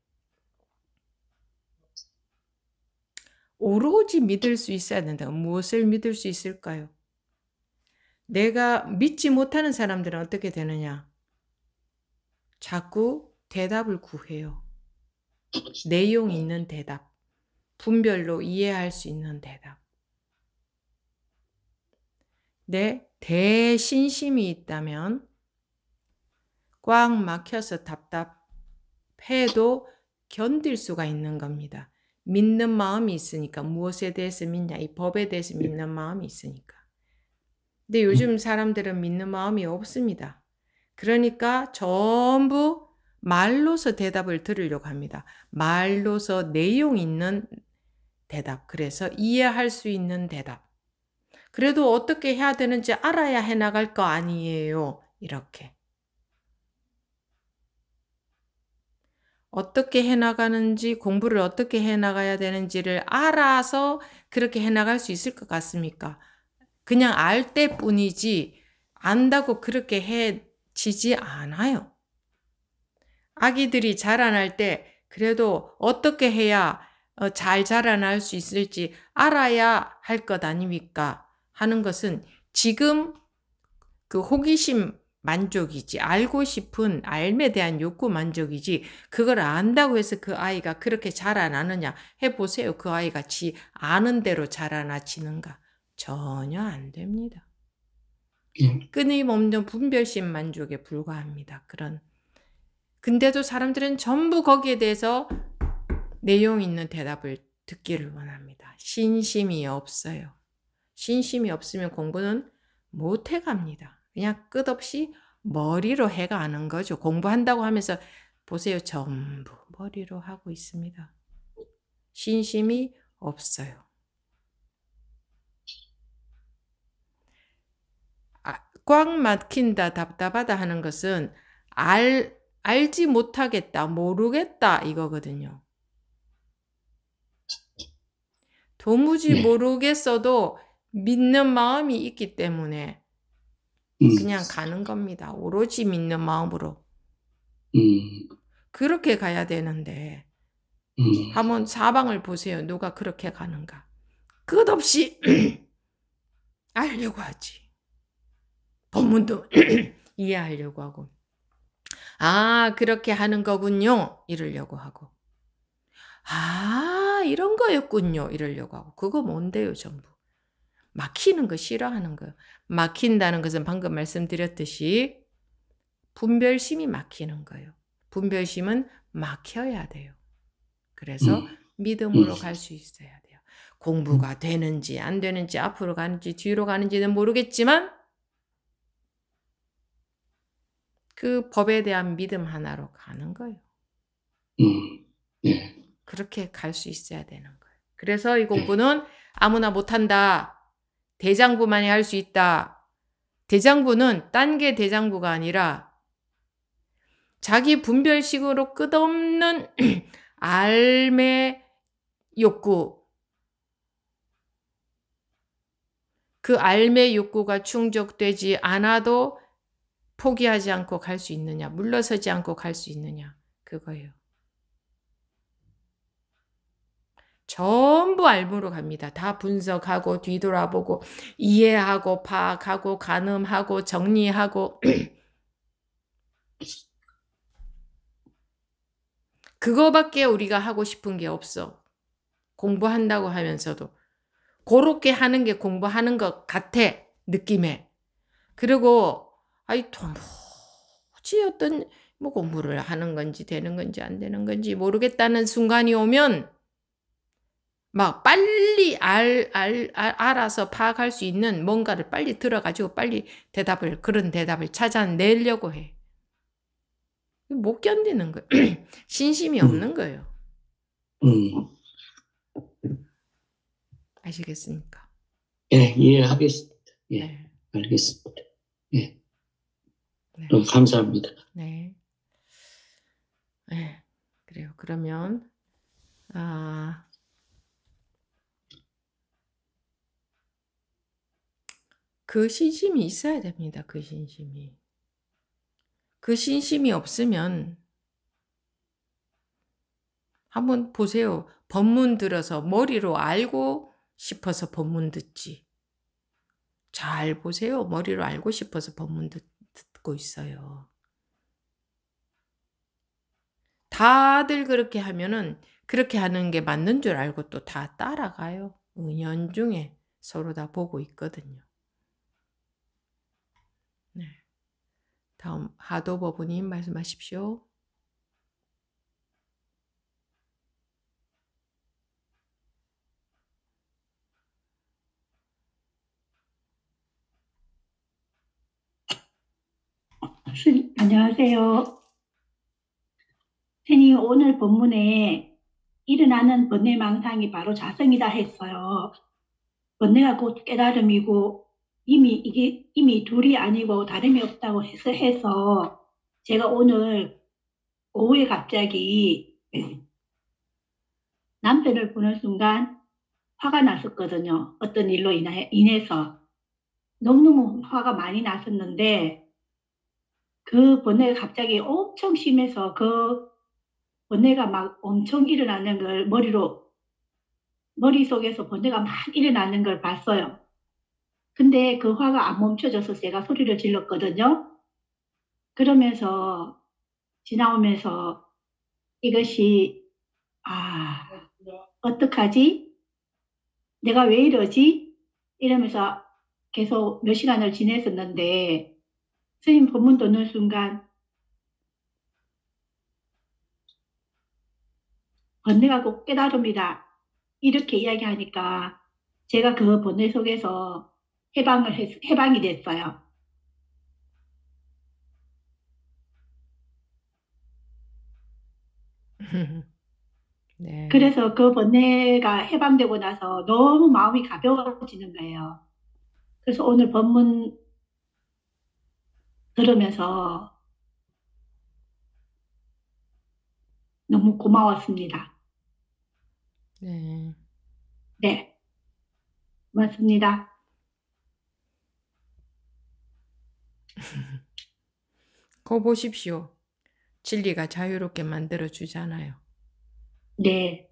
오로지 믿을 수 있어야 된다. 무엇을 믿을 수 있을까요? 내가 믿지 못하는 사람들은 어떻게 되느냐? 자꾸 대답을 구해요. 내용 있는 대답, 분별로 이해할 수 있는 대답. 내 대신심이 있다면 꽉 막혀서 답답해도 견딜 수가 있는 겁니다. 믿는 마음이 있으니까. 무엇에 대해서 믿냐? 이 법에 대해서 믿는 마음이 있으니까. 근데 요즘 사람들은 믿는 마음이 없습니다. 그러니까 전부 말로서 대답을 들으려고 합니다. 말로서 내용 있는 대답. 그래서 이해할 수 있는 대답. 그래도 어떻게 해야 되는지 알아야 해나갈 거 아니에요. 이렇게. 어떻게 해나가는지, 공부를 어떻게 해나가야 되는지를 알아서 그렇게 해나갈 수 있을 것 같습니까? 그냥 알 때뿐이지 안다고 그렇게 해지지 않아요. 아기들이 자라날 때 그래도 어떻게 해야 잘 자라날 수 있을지 알아야 할 것 아닙니까? 하는 것은 지금 그 호기심 만족이지, 알고 싶은 알에 대한 욕구 만족이지, 그걸 안다고 해서 그 아이가 그렇게 자라나느냐 해보세요. 그 아이가 지 아는 대로 자라나지는가? 전혀 안 됩니다. 끊임없는 분별심 만족에 불과합니다. 근데도 사람들은 전부 거기에 대해서 내용 있는 대답을 듣기를 원합니다. 신심이 없어요. 신심이 없으면 공부는 못 해갑니다. 그냥 끝없이 머리로 해가는 거죠. 공부한다고 하면서 보세요. 전부 머리로 하고 있습니다. 신심이 없어요. 꽉 막힌다, 답답하다 하는 것은 알지 못하겠다, 모르겠다 이거거든요. 도무지 모르겠어도 믿는 마음이 있기 때문에 그냥 가는 겁니다. 오로지 믿는 마음으로. 그렇게 가야 되는데 한번 사방을 보세요. 누가 그렇게 가는가. 끝없이 알려고 하지. 법문도 이해하려고 하고. 아, 그렇게 하는 거군요. 이러려고 하고. 아, 이런 거였군요. 이러려고 하고. 그거 뭔데요, 전부. 막히는 거 싫어하는 거예요. 막힌다는 것은 방금 말씀드렸듯이 분별심이 막히는 거예요. 분별심은 막혀야 돼요. 그래서 믿음으로 갈 수 있어야 돼요. 공부가 되는지 안 되는지 앞으로 가는지 뒤로 가는지는 모르겠지만 그 법에 대한 믿음 하나로 가는 거예요. 그렇게 갈 수 있어야 되는 거예요. 그래서 이 공부는 아무나 못한다. 대장부만이 할 수 있다. 대장부는 딴 게 대장부가 아니라 자기 분별식으로 끝없는 알매 욕구, 그 알매 욕구가 충족되지 않아도 포기하지 않고 갈 수 있느냐, 물러서지 않고 갈 수 있느냐, 그거예요. 전부 알무로 갑니다. 다 분석하고 뒤돌아보고 이해하고 파악하고 가늠하고 정리하고 그거밖에 우리가 하고 싶은 게 없어. 공부한다고 하면서도 그렇게 하는 게 공부하는 것 같아, 느낌에. 그리고 도무지 어떤 공부를 하는 건지 되는 건지 안 되는 건지 모르겠다는 순간이 오면 막 빨리 알아서 파악할 수 있는 뭔가를 빨리 들어가지고 빨리 그런 대답을 찾아내려고 해. 못 견디는 거예요. 신심이 없는 거예요. 아시겠습니까? 예, 이해하겠습니다. 예, 네. 알겠습니다. 예. 네. 너무 감사합니다. 네. 네. 그래요. 그러면 그 신심이 있어야 됩니다. 그 신심이. 그 신심이 없으면 한번 보세요. 법문 들어서 머리로 알고 싶어서 법문 듣지. 잘 보세요. 머리로 알고 싶어서 법문 듣고 있어요. 다들 그렇게 하면은 그렇게 하는 게 맞는 줄 알고 또 다 따라가요. 은연중에 서로 다 보고 있거든요. 네. 다음 하도법부님 말씀하십시오. 안녕하세요. 선생님, 오늘 본문에 일어나는 번뇌망상이 바로 자성이다 했어요. 번뇌가 곧 깨달음이고 이미 둘이 아니고 다름이 없다고 해서 제가 오늘 오후에 갑자기 남편을 보는 순간 화가 났었거든요. 어떤 일로 인해서 너무너무 화가 많이 났었는데 그 번뇌가 갑자기 엄청 심해서 그 번뇌가 막 엄청 일어나는 걸 머릿속에서 번뇌가 막 일어나는 걸 봤어요. 근데 그 화가 안 멈춰져서 제가 소리를 질렀거든요. 그러면서 지나오면서 이것이 어떡하지? 내가 왜 이러지? 이러면서 계속 몇 시간을 지냈었는데 스님 법문 듣는 순간 번뇌가 곧 깨달음이다. 이렇게 이야기하니까 제가 그 번뇌 속에서 해방이 됐어요. 네. 그래서 그 번뇌가 해방되고 나서 너무 마음이 가벼워지는 거예요. 그래서 오늘 법문 들으면서 너무 고마웠습니다. 네. 네, 고맙습니다. 거 보십시오. 진리가 자유롭게 만들어 주잖아요. 네,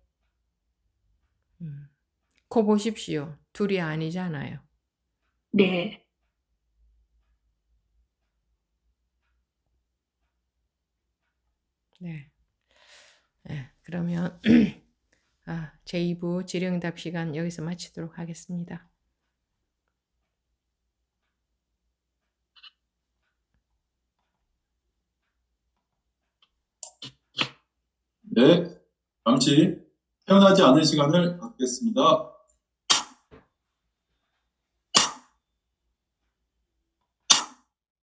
거 보십시오. 둘이 아니잖아요. 네, 네. 네. 그러면 제2부 질의응답 시간 여기서 마치도록 하겠습니다. 네, 잠시 태어나지 않은 시간을 갖겠습니다.